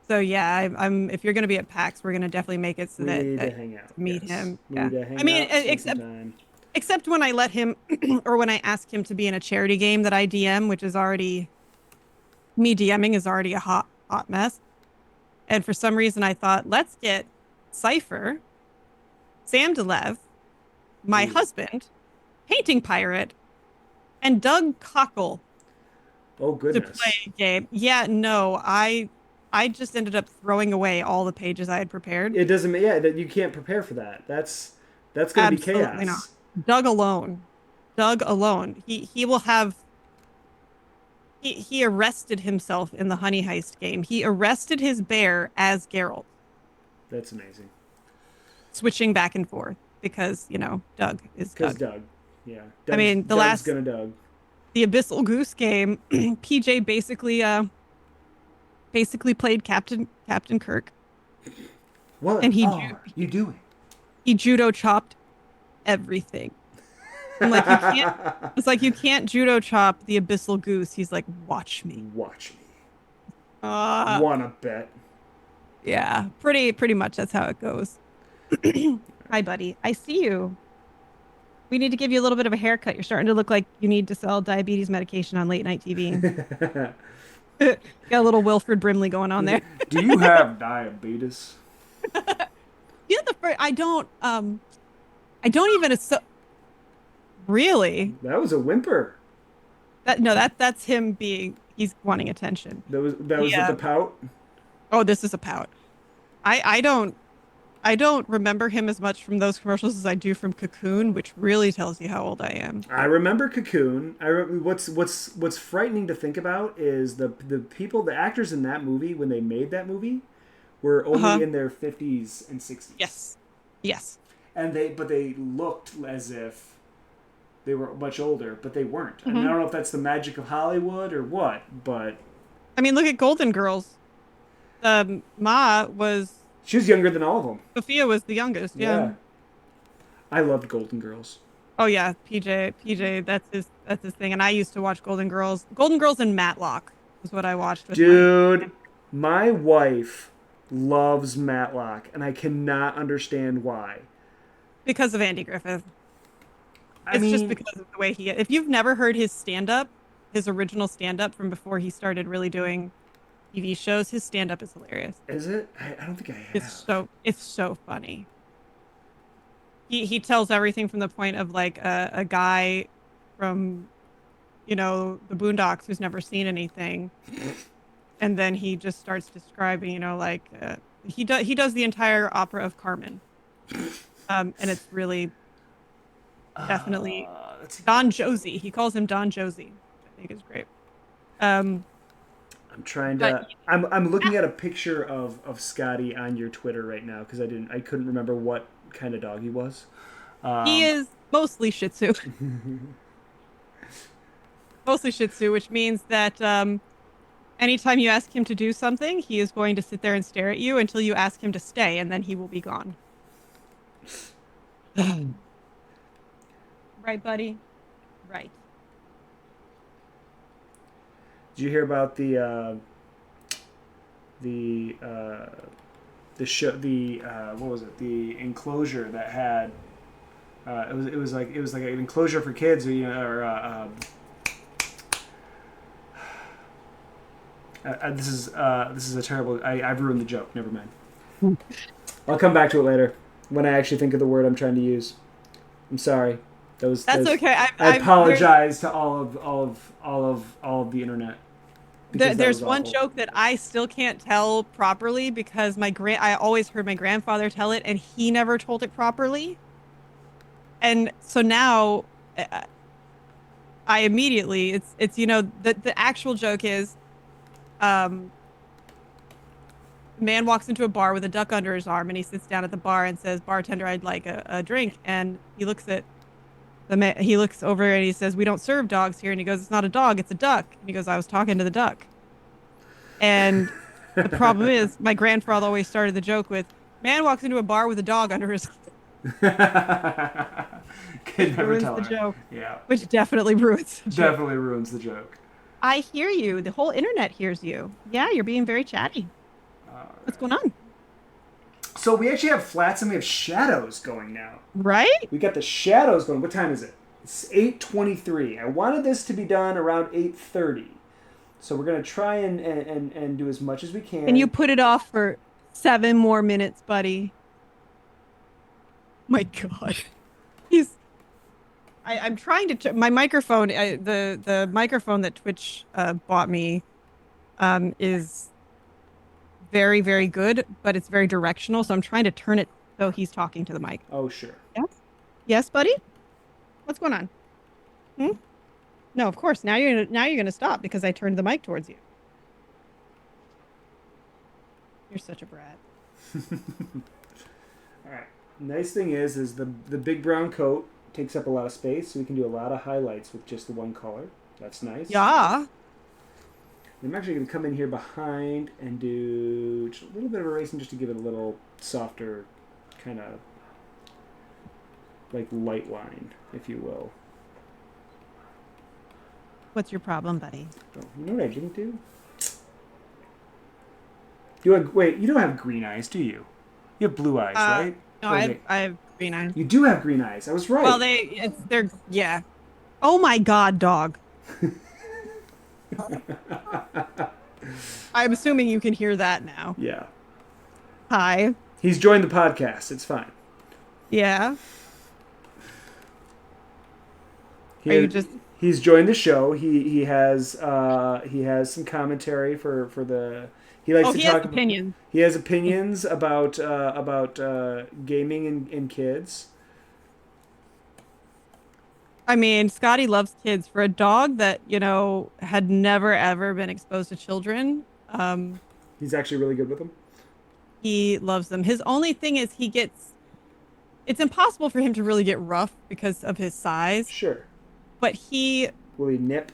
B: So yeah, I'm if you're going to be at PAX, we're going to definitely make it so
A: We
B: that
A: need to
B: that
A: hang out.
B: to meet
A: Yes,
B: him.
A: we
B: Yeah.
A: need to
B: I
A: hang
B: mean,
A: out, spend some time.
B: except when I let him or when I ask him to be in a charity game that I DM, which is already me DMing is already a hot mess. And for some reason I thought, let's get Cypher, Sam DeLev, my
A: Ooh.
B: husband, Painting Pirate, and Doug Cockle
A: Oh
B: to play
A: goodness,
B: a game. Yeah, no, I just ended up throwing away all the pages I had prepared.
A: it doesn't. Yeah, that you can't prepare for that. That's gonna be
B: Absolutely not.
A: chaos.
B: Doug alone. Doug alone. He will have he arrested himself in the Honey Heist game. He arrested his bear as Geralt,
A: That's amazing.
B: switching back and forth because, Doug is
A: Cause
B: Doug.
A: Doug, yeah,
B: I mean,
A: Doug's gonna Doug.
B: the Abyssal Goose game, PJ basically played Captain Kirk,
A: What
B: and
A: are you doing?
B: he judo chopped everything. I'm like, you can't. It's like you can't judo chop the Abyssal Goose. He's like, watch me.
A: Watch me.
B: Uh,
A: Wanna bet?
B: yeah, pretty much that's how it goes. Hi, buddy. I see you. We need to give you a little bit of a haircut. You're starting to look like you need to sell diabetes medication on late night TV. Got a little Wilfred Brimley going on there.
A: Do you have diabetes?
B: The first, I don't even really
A: That was a whimper.
B: that no that's him being he's wanting attention.
A: That was it. The pout.
B: Oh, this is a pout. I don't I don't remember him as much from those commercials as I do from Cocoon, which really tells you how old I am.
A: I remember Cocoon. What's frightening to think about is the people, the actors in that movie when they made that movie were only
B: Uh-huh.
A: in their 50s and 60s,
B: Yes. Yes.
A: and they looked as if they were much older, but they weren't. And I
B: Hmm.
A: don't know if that's the magic of Hollywood or what, but
B: I mean, look at Golden Girls. Ma was
A: she was younger than all of them.
B: Sophia was the youngest. Yeah.
A: Yeah, I loved Golden Girls.
B: Oh yeah, PJ, that's his thing. And I used to watch Golden Girls and Matlock was what I watched with my
A: Dude, my wife loves Matlock, and I cannot understand why.
B: because of Andy Griffith.
A: I
B: It's just
A: mean,
B: because of the way he. If you've never heard his stand up, his original stand up from before he started really doing TV shows, his stand up is hilarious.
A: is it? I don't think I have.
B: It's so funny. He tells everything from the point of like a guy from the Boondocks who's never seen anything, and then he just starts describing like he does the entire opera of Carmen, and it's really definitely
A: That's
B: Don Josie. He calls him Don Josie, which I think is great. Um,
A: I'm trying
B: but
A: to. I'm looking at a picture of Scotty on your Twitter right now because I couldn't remember what kind of dog he was.
B: he
A: Um,
B: is mostly Shih Tzu, mostly Shih Tzu, which means that anytime you ask him to do something, he is going to sit there and stare at you until you ask him to stay, and then he will be gone. Right, buddy? Right.
A: did you hear about the the show the what was it, the enclosure that had it was like an enclosure for kids, or this is a terrible. I've ruined the joke. Never mind. I'll come back to it later when I actually think of the word I'm trying to use. I'm sorry.
B: That's okay.
A: I
B: There's
A: apologize to all of the internet because that was
B: there's one
A: awful.
B: joke that I still can't tell properly because I always heard my grandfather tell it and he never told it properly. And so now I immediately it's the actual joke is um man walks into a bar with a duck under his arm and he sits down at the bar and says, "Bartender, I'd like a drink." And he looks over and he says, "We don't serve dogs here." And he goes, "It's not a dog, it's a duck." And he goes, "I was talking to the duck." And the problem is, my grandfather always started the joke with, "Man walks into a bar with a dog under his,"
A: Could
B: which
A: never
B: ruins
A: tell
B: the
A: her.
B: joke,
A: Yeah,
B: which definitely ruins the joke.
A: definitely ruins the joke.
B: I hear you. The whole internet hears you. Yeah, you're being very chatty.
A: All
B: What's
A: right.
B: going on?
A: So we actually have flats and we have shadows going now.
B: Right?
A: We got the shadows going. What time is it? It's 8:23. I wanted this to be done around 8:30. So we're gonna try and do as much as we
B: And you
A: can.
B: put it off for 7 more minutes, buddy. My God. He's I'm trying to my microphone the microphone that Twitch bought me is very, very good, but it's very directional. So I'm trying to turn it so he's talking to the mic.
A: Oh sure.
B: Yes. Yes, buddy? What's going on? Hmm? No, of course. Now you're gonna stop because I turned the mic towards you. You're such a brat.
A: All right. Nice thing is the big brown coat takes up a lot of space, so we can do a lot of highlights with just the one color. That's nice.
B: Yeah.
A: I'm actually going to come in here behind and do just a little bit of erasing just to give it a little softer kind of like light line, if you will.
B: What's your problem, buddy?
A: Oh, you know what I didn't do? Wait, you don't have green eyes, do you? You have blue eyes,
B: Uh,
A: right?
B: no,
A: Oh,
B: I have green eyes.
A: you do have green eyes. I was right.
B: Well, they're yeah. Oh my God, dog. I'm assuming you can hear that now.
A: Yeah.
B: Hi.
A: He's joined the podcast. It's fine.
B: Yeah.
A: He,
B: Are you just
A: he's joined the show. He has some commentary for the He likes
B: Oh,
A: to
B: he has
A: talk.
B: opinions.
A: He has opinions about gaming and kids.
B: I mean, Scotty loves kids. For a dog that, had never ever been exposed to children,
A: He's actually really good with them.
B: he loves them. His only thing is it's impossible for him to really get rough because of his size,
A: Sure.
B: but
A: Will he nip?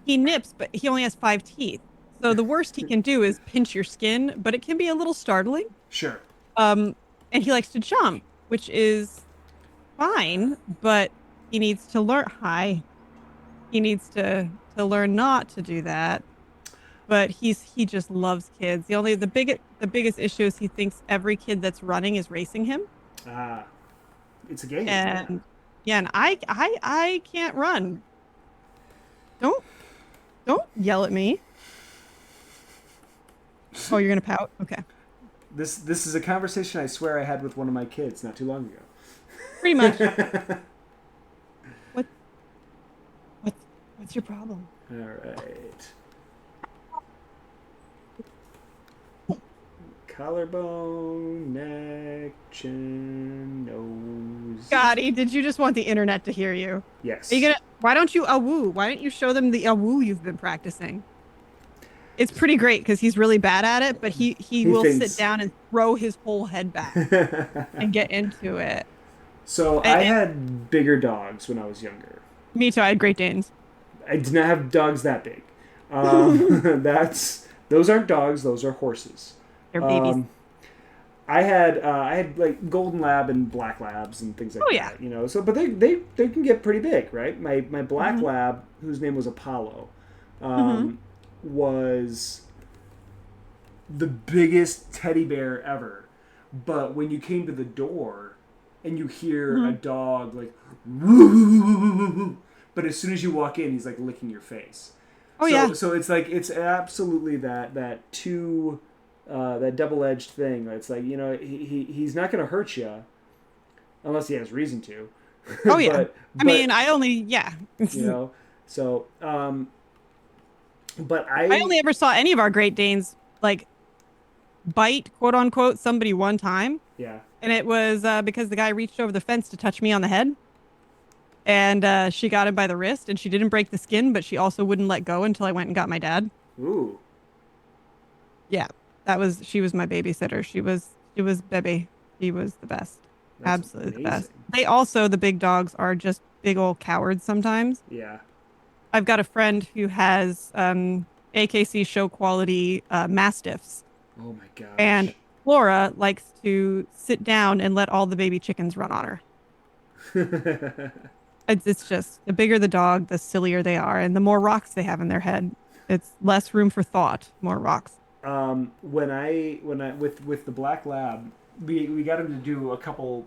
B: he nips, but he only has 5 teeth. So the worst he can do is pinch your skin, but it can be a little startling.
A: Sure.
B: Um, and he likes to jump, which is fine, but he needs to learn. Hi, he needs to learn not to do that. But he just loves kids. The biggest issue is he thinks every kid that's running is racing him.
A: Ah, it's a game. Yeah.
B: And yeah, and I can't run. Don't don't yell at me. Oh, you're gonna pout? Okay.
A: This is a conversation I swear I had with one of my kids not too long
B: Pretty much.
A: ago.
B: What what's what's your problem?
A: All right. Collarbone, neck, chin, nose.
B: Scotty, did you just want the internet to hear you?
A: Yes.
B: Are you gonna why don't you awoo? Why don't you show them the awoo you've been practicing? It's pretty great because he's really bad at it, but he
A: He
B: will
A: thinks.
B: sit down and throw his whole head back and get into it.
A: So
B: And,
A: I
B: and
A: had bigger dogs when I was younger.
B: me too, I had Great Danes.
A: I did not have dogs that big. Those aren't dogs; those are horses.
B: They're babies.
A: I had like golden lab and black labs and things like
B: Oh yeah.
A: that. So but they can get pretty big, right? My black
B: Mhm.
A: lab, whose name was Apollo,
B: Mhm.
A: was the biggest teddy bear ever. But when you came to the door and you hear a
B: Mhm.
A: dog like, woo, but as soon as you walk in, he's like licking your face.
B: Oh
A: So
B: yeah.
A: so it's like it's absolutely that double-edged thing. It's like he's not going to hurt you unless he has reason to.
B: Oh yeah. I
A: but
B: mean, I only yeah.
A: you know so but
B: I only ever saw any of our Great Danes like bite, quote unquote, somebody one time.
A: yeah.
B: And it was because the guy reached over the fence to touch me on the head. And she got him by the wrist and she didn't break the skin, but she also wouldn't let go until I went and got my dad.
A: Ooh,
B: Yeah. She was my babysitter. She was Bebe. She was the best.
A: that's
B: Absolutely the best.
A: amazing.
B: They also, the big dogs are just big old cowards sometimes.
A: Yeah.
B: I've got a friend who has AKC show quality mastiffs.
A: Oh my
B: And
A: gosh.
B: Flora likes to sit down and let all the baby chickens run on her. It's just the bigger the dog, the sillier they are, and the more rocks they have in their head. It's less room for thought, more rocks.
A: When I with the black lab, we got him to do a couple.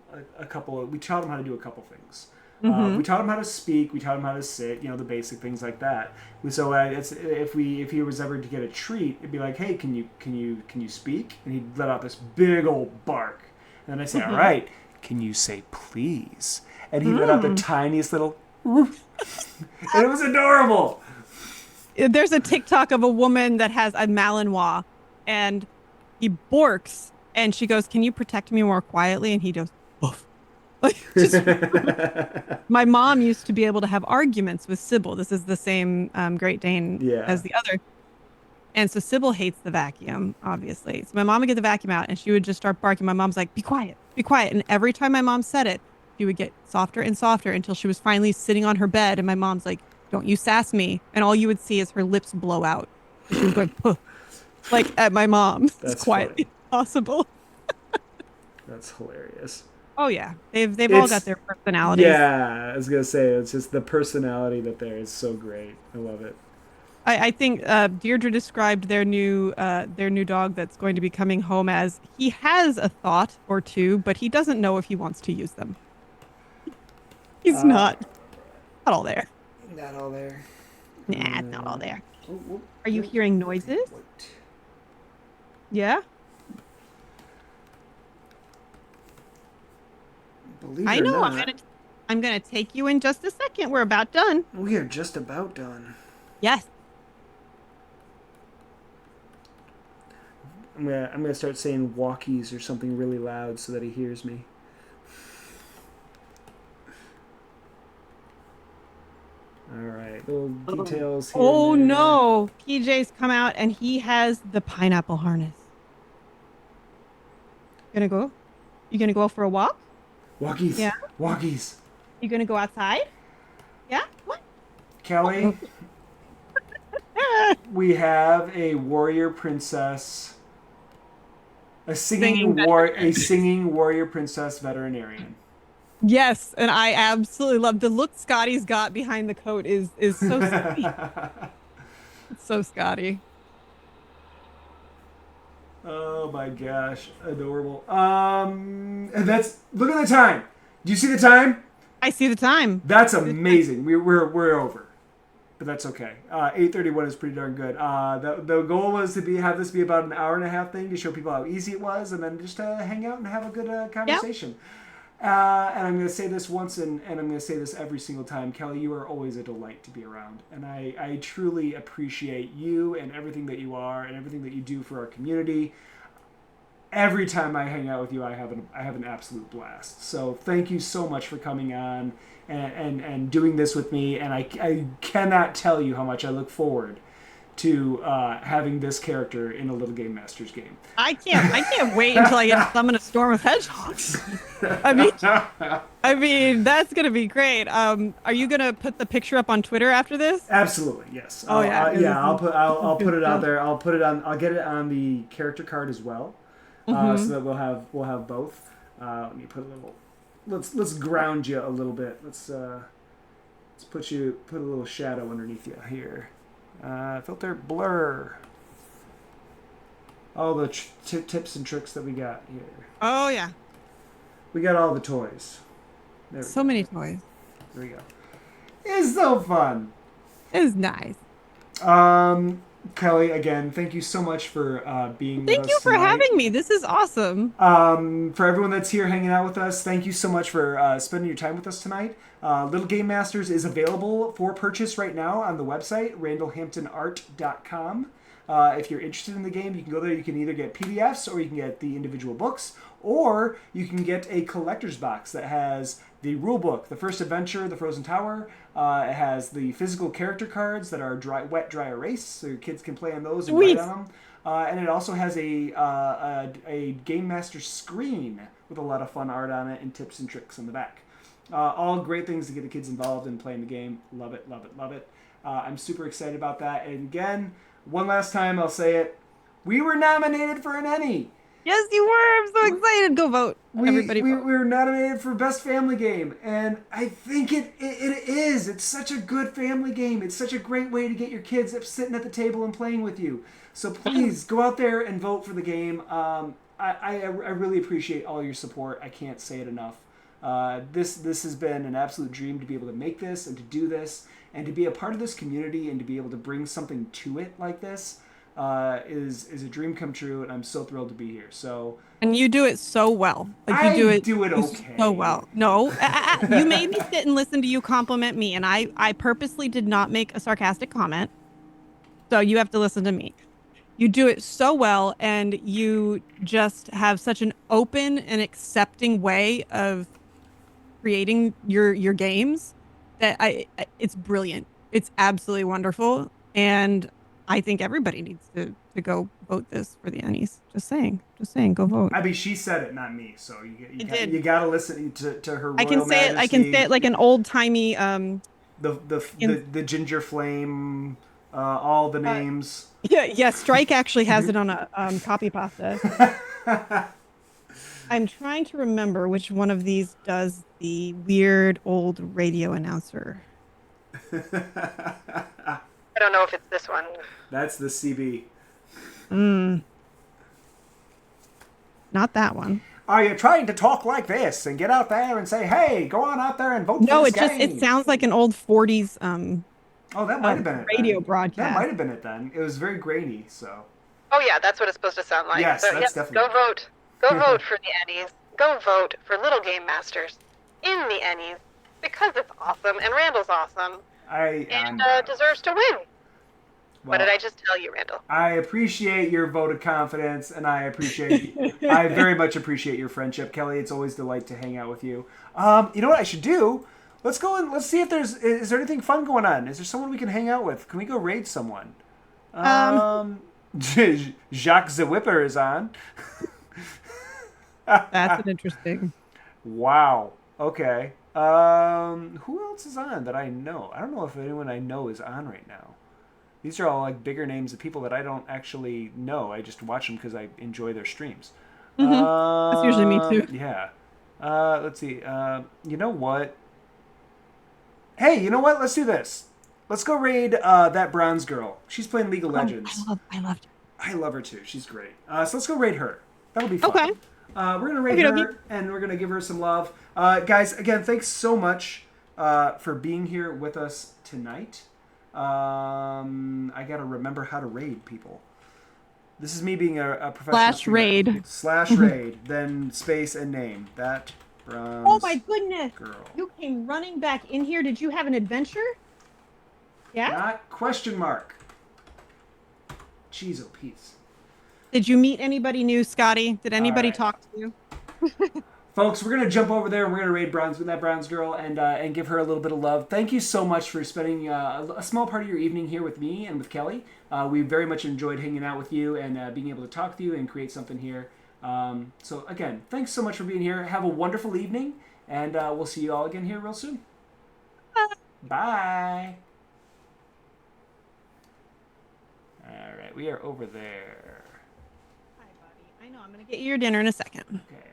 A: We taught him how to do a couple things.
B: Mm-hmm.
A: We taught him how to speak. We taught him how to sit. The basic things like that. So if he was ever to get a treat, it'd be like, hey, can you speak? And he'd let out this big old bark. And then I say, all
B: Mm-hmm.
A: right, can you say please? And he let out the
B: Mm.
A: tiniest little, woof. And it was adorable.
B: There's a TikTok of a woman that has a Malinois, and he borks, and she goes, "Can you protect me more quietly?" And he goes, "Woof." Like, just my mom used to be able to have arguments with Sybil. This is the same Great Dane
A: Yeah.
B: as the other. And so Sybil hates the vacuum, obviously. So my mom would get the vacuum out and she would just start barking. My mom's like, be quiet, be quiet. And every time my mom said it, she would get softer and softer until she was finally sitting on her bed. And my mom's like, don't you sass me. And all you would see is her lips blow out. She was going, "Puh," like at my mom as
A: That's
B: quietly
A: funny.
B: as possible.
A: That's hilarious.
B: Oh, yeah. They've all got
A: It's
B: their personalities.
A: Yeah, I was gonna say it's just the personality that there is so great. I love it.
B: I think Deirdre described their new dog that's going to be coming home as he has a thought or two, but he doesn't know if he wants to use them. He's
A: Uh,
B: not all there.
A: not all there.
B: Nah, it's not all there.
A: Oh, oh,
B: Are you
A: oh,
B: hearing noises?
A: wait.
B: Yeah,
A: Believe
B: I
A: it or
B: know.
A: not,
B: I'm gonna take you in just a second. We're about done.
A: we are just about done.
B: Yes.
A: I'm gonna start saying walkies or something really loud so that he hears me. All right, little details here.
B: Oh
A: and there.
B: no, PJ's come out and he has the pineapple harness. Gonna go? You gonna go for a walk?
A: Walkies.
B: Yeah.
A: Walkies.
B: You gonna go outside? Yeah. What?
A: Kelly, we have a warrior princess, a singing warrior princess veterinarian.
B: Yes, and I absolutely love the look Scotty's got behind the coat is so sweet. It's so Scotty.
A: Oh my gosh, adorable. That's look at the time. Do you see the time?
B: I see the time.
A: That's amazing. We're over, but that's okay. 8:31 is pretty darn good. The goal was to have this be about an hour and a half thing to show people how easy it was, and then just hang out and have a good conversation. Yep. And I'm going to say this once, and I'm going to say this every single time. Kelly, you are always a delight to be around. And I truly appreciate you and everything that you are and everything that you do for our community. Every time I hang out with you, I have an absolute blast. So thank you so much for coming on and doing this with me. And I cannot tell you how much I look forward to having this character in a Little Game Masters game.
B: I can't wait until I get to summon a storm of hedgehogs. I mean that's gonna be great. Are you gonna put the picture up on Twitter after this?
A: Absolutely, yes.
B: Oh
A: I'll put it out there. I'll get it on the character card as well, so that we'll have both. Let me put a little. Let's ground you a little bit. Let's put a little shadow underneath you here. Filter blur. All the tips and tricks that we got here.
B: Oh yeah.
A: We got all the toys.
B: So many toys.
A: There we go. It's so fun.
B: It's nice.
A: Kelly, again, thank you so much for being with us.
B: Thank you for having me. This is awesome.
A: For everyone that's here hanging out with us, thank you so much for spending your time with us tonight. Little Game Masters is available for purchase right now on the website, randallhamptonart.com. If you're interested in the game, you can go there. You can either get PDFs or you can get the individual books, or you can get a collector's box that has the rule book, the first adventure, the Frozen Tower. It has the physical character cards that are wet, dry erase, so your kids can play on those and write on them. And it also has a Game Master screen with a lot of fun art on it and tips and tricks on the back. All great things to get the kids involved in playing the game. Love it, love it, love it. I'm super excited about that. And again, one last time, I'll say it. We were nominated for an ENnie.
B: Yes, you were. I'm so excited. Go vote. Everybody vote.
A: We were nominated for Best Family Game. And I think it is. It's such a good family game. It's such a great way to get your kids up sitting at the table and playing with you. So please go out there and vote for the game. I really appreciate all your support. I can't say it enough. This has been an absolute dream to be able to make this and to do this and to be a part of this community and to be able to bring something to it like this is a dream come true, and I'm so thrilled to be here. So
B: and you do it so well. Like you do it
A: okay.
B: So well. No, you made me sit and listen to you compliment me, and I purposely did not make a sarcastic comment. So you have to listen to me. You do it so well, and you just have such an open and accepting way of creating your games that it's brilliant. It's absolutely wonderful, and I think everybody needs to go vote this for the ENnies. Just saying, go vote.
A: I mean, she said it, not me. So you got to listen to her.
B: I can say it like an old timey.
A: The ginger flame. All the names.
B: Yeah. Strike actually has it on a copy pasta. I'm trying to remember which one of these does the weird old radio announcer.
C: I don't know if it's this one.
A: That's the CB.
B: Not that one.
A: Are you trying to talk like this and get out there and say, "Hey, go on out there and vote for this game"?
B: It sounds like an old 40s
A: Oh, that might have been it.
B: Radio
A: then.
B: Broadcast.
A: That might have been it then. It was very grainy, so.
C: Oh yeah, that's what it's supposed to sound like.
A: Yes,
C: so,
A: that's definitely.
C: Go vote. Go vote for the ENnies. Go vote for Little Game Masters in the ENnies because it's awesome and Randall's awesome and deserves to win. What did I just tell you, Randall?
A: I appreciate your vote of confidence, and I very much appreciate your friendship, Kelly. It's always a delight to hang out with you. You know what I should do? Let's go and let's see if is there anything fun going on? Is there someone we can hang out with? Can we go raid someone? Jacques the Whipper is on.
B: That's an interesting.
A: Wow. Okay. Who else is on that I know? I don't know if anyone I know is on right now. These are all like bigger names of people that I don't actually know. I just watch them because I enjoy their streams.
B: That's usually me too.
A: Yeah. Let's see. You know what? Hey, you know what? Let's do this. Let's go raid that bronze girl. She's playing League of Legends.
B: I loved her.
A: I love her too. She's great. So let's go raid her. That'll be fun.
B: Okay.
A: We're going to raid her, and we're going to give her some love. Guys, again, thanks so much for being here with us tonight. I got to remember how to raid people. This is me being a professional.
B: /raid.
A: /raid, then space and name. That bronze
B: Oh my goodness.
A: girl.
B: You came running back in here. Did you have an adventure? Yeah?
A: Not question mark. Jeez, oh, Pete.
B: Did you meet anybody new, Scotty? Did anybody talk to you?
A: Folks, we're gonna jump over there and we're gonna raid that bronze girl and give her a little bit of love. Thank you so much for spending a small part of your evening here with me and with Kelly. We very much enjoyed hanging out with you and being able to talk to you and create something here. So again, thanks so much for being here. Have a wonderful evening, and we'll see you all again here real soon. Bye. All right, we are over there.
B: Hi, buddy. I know. I'm gonna get you your dinner in a second.
A: Okay.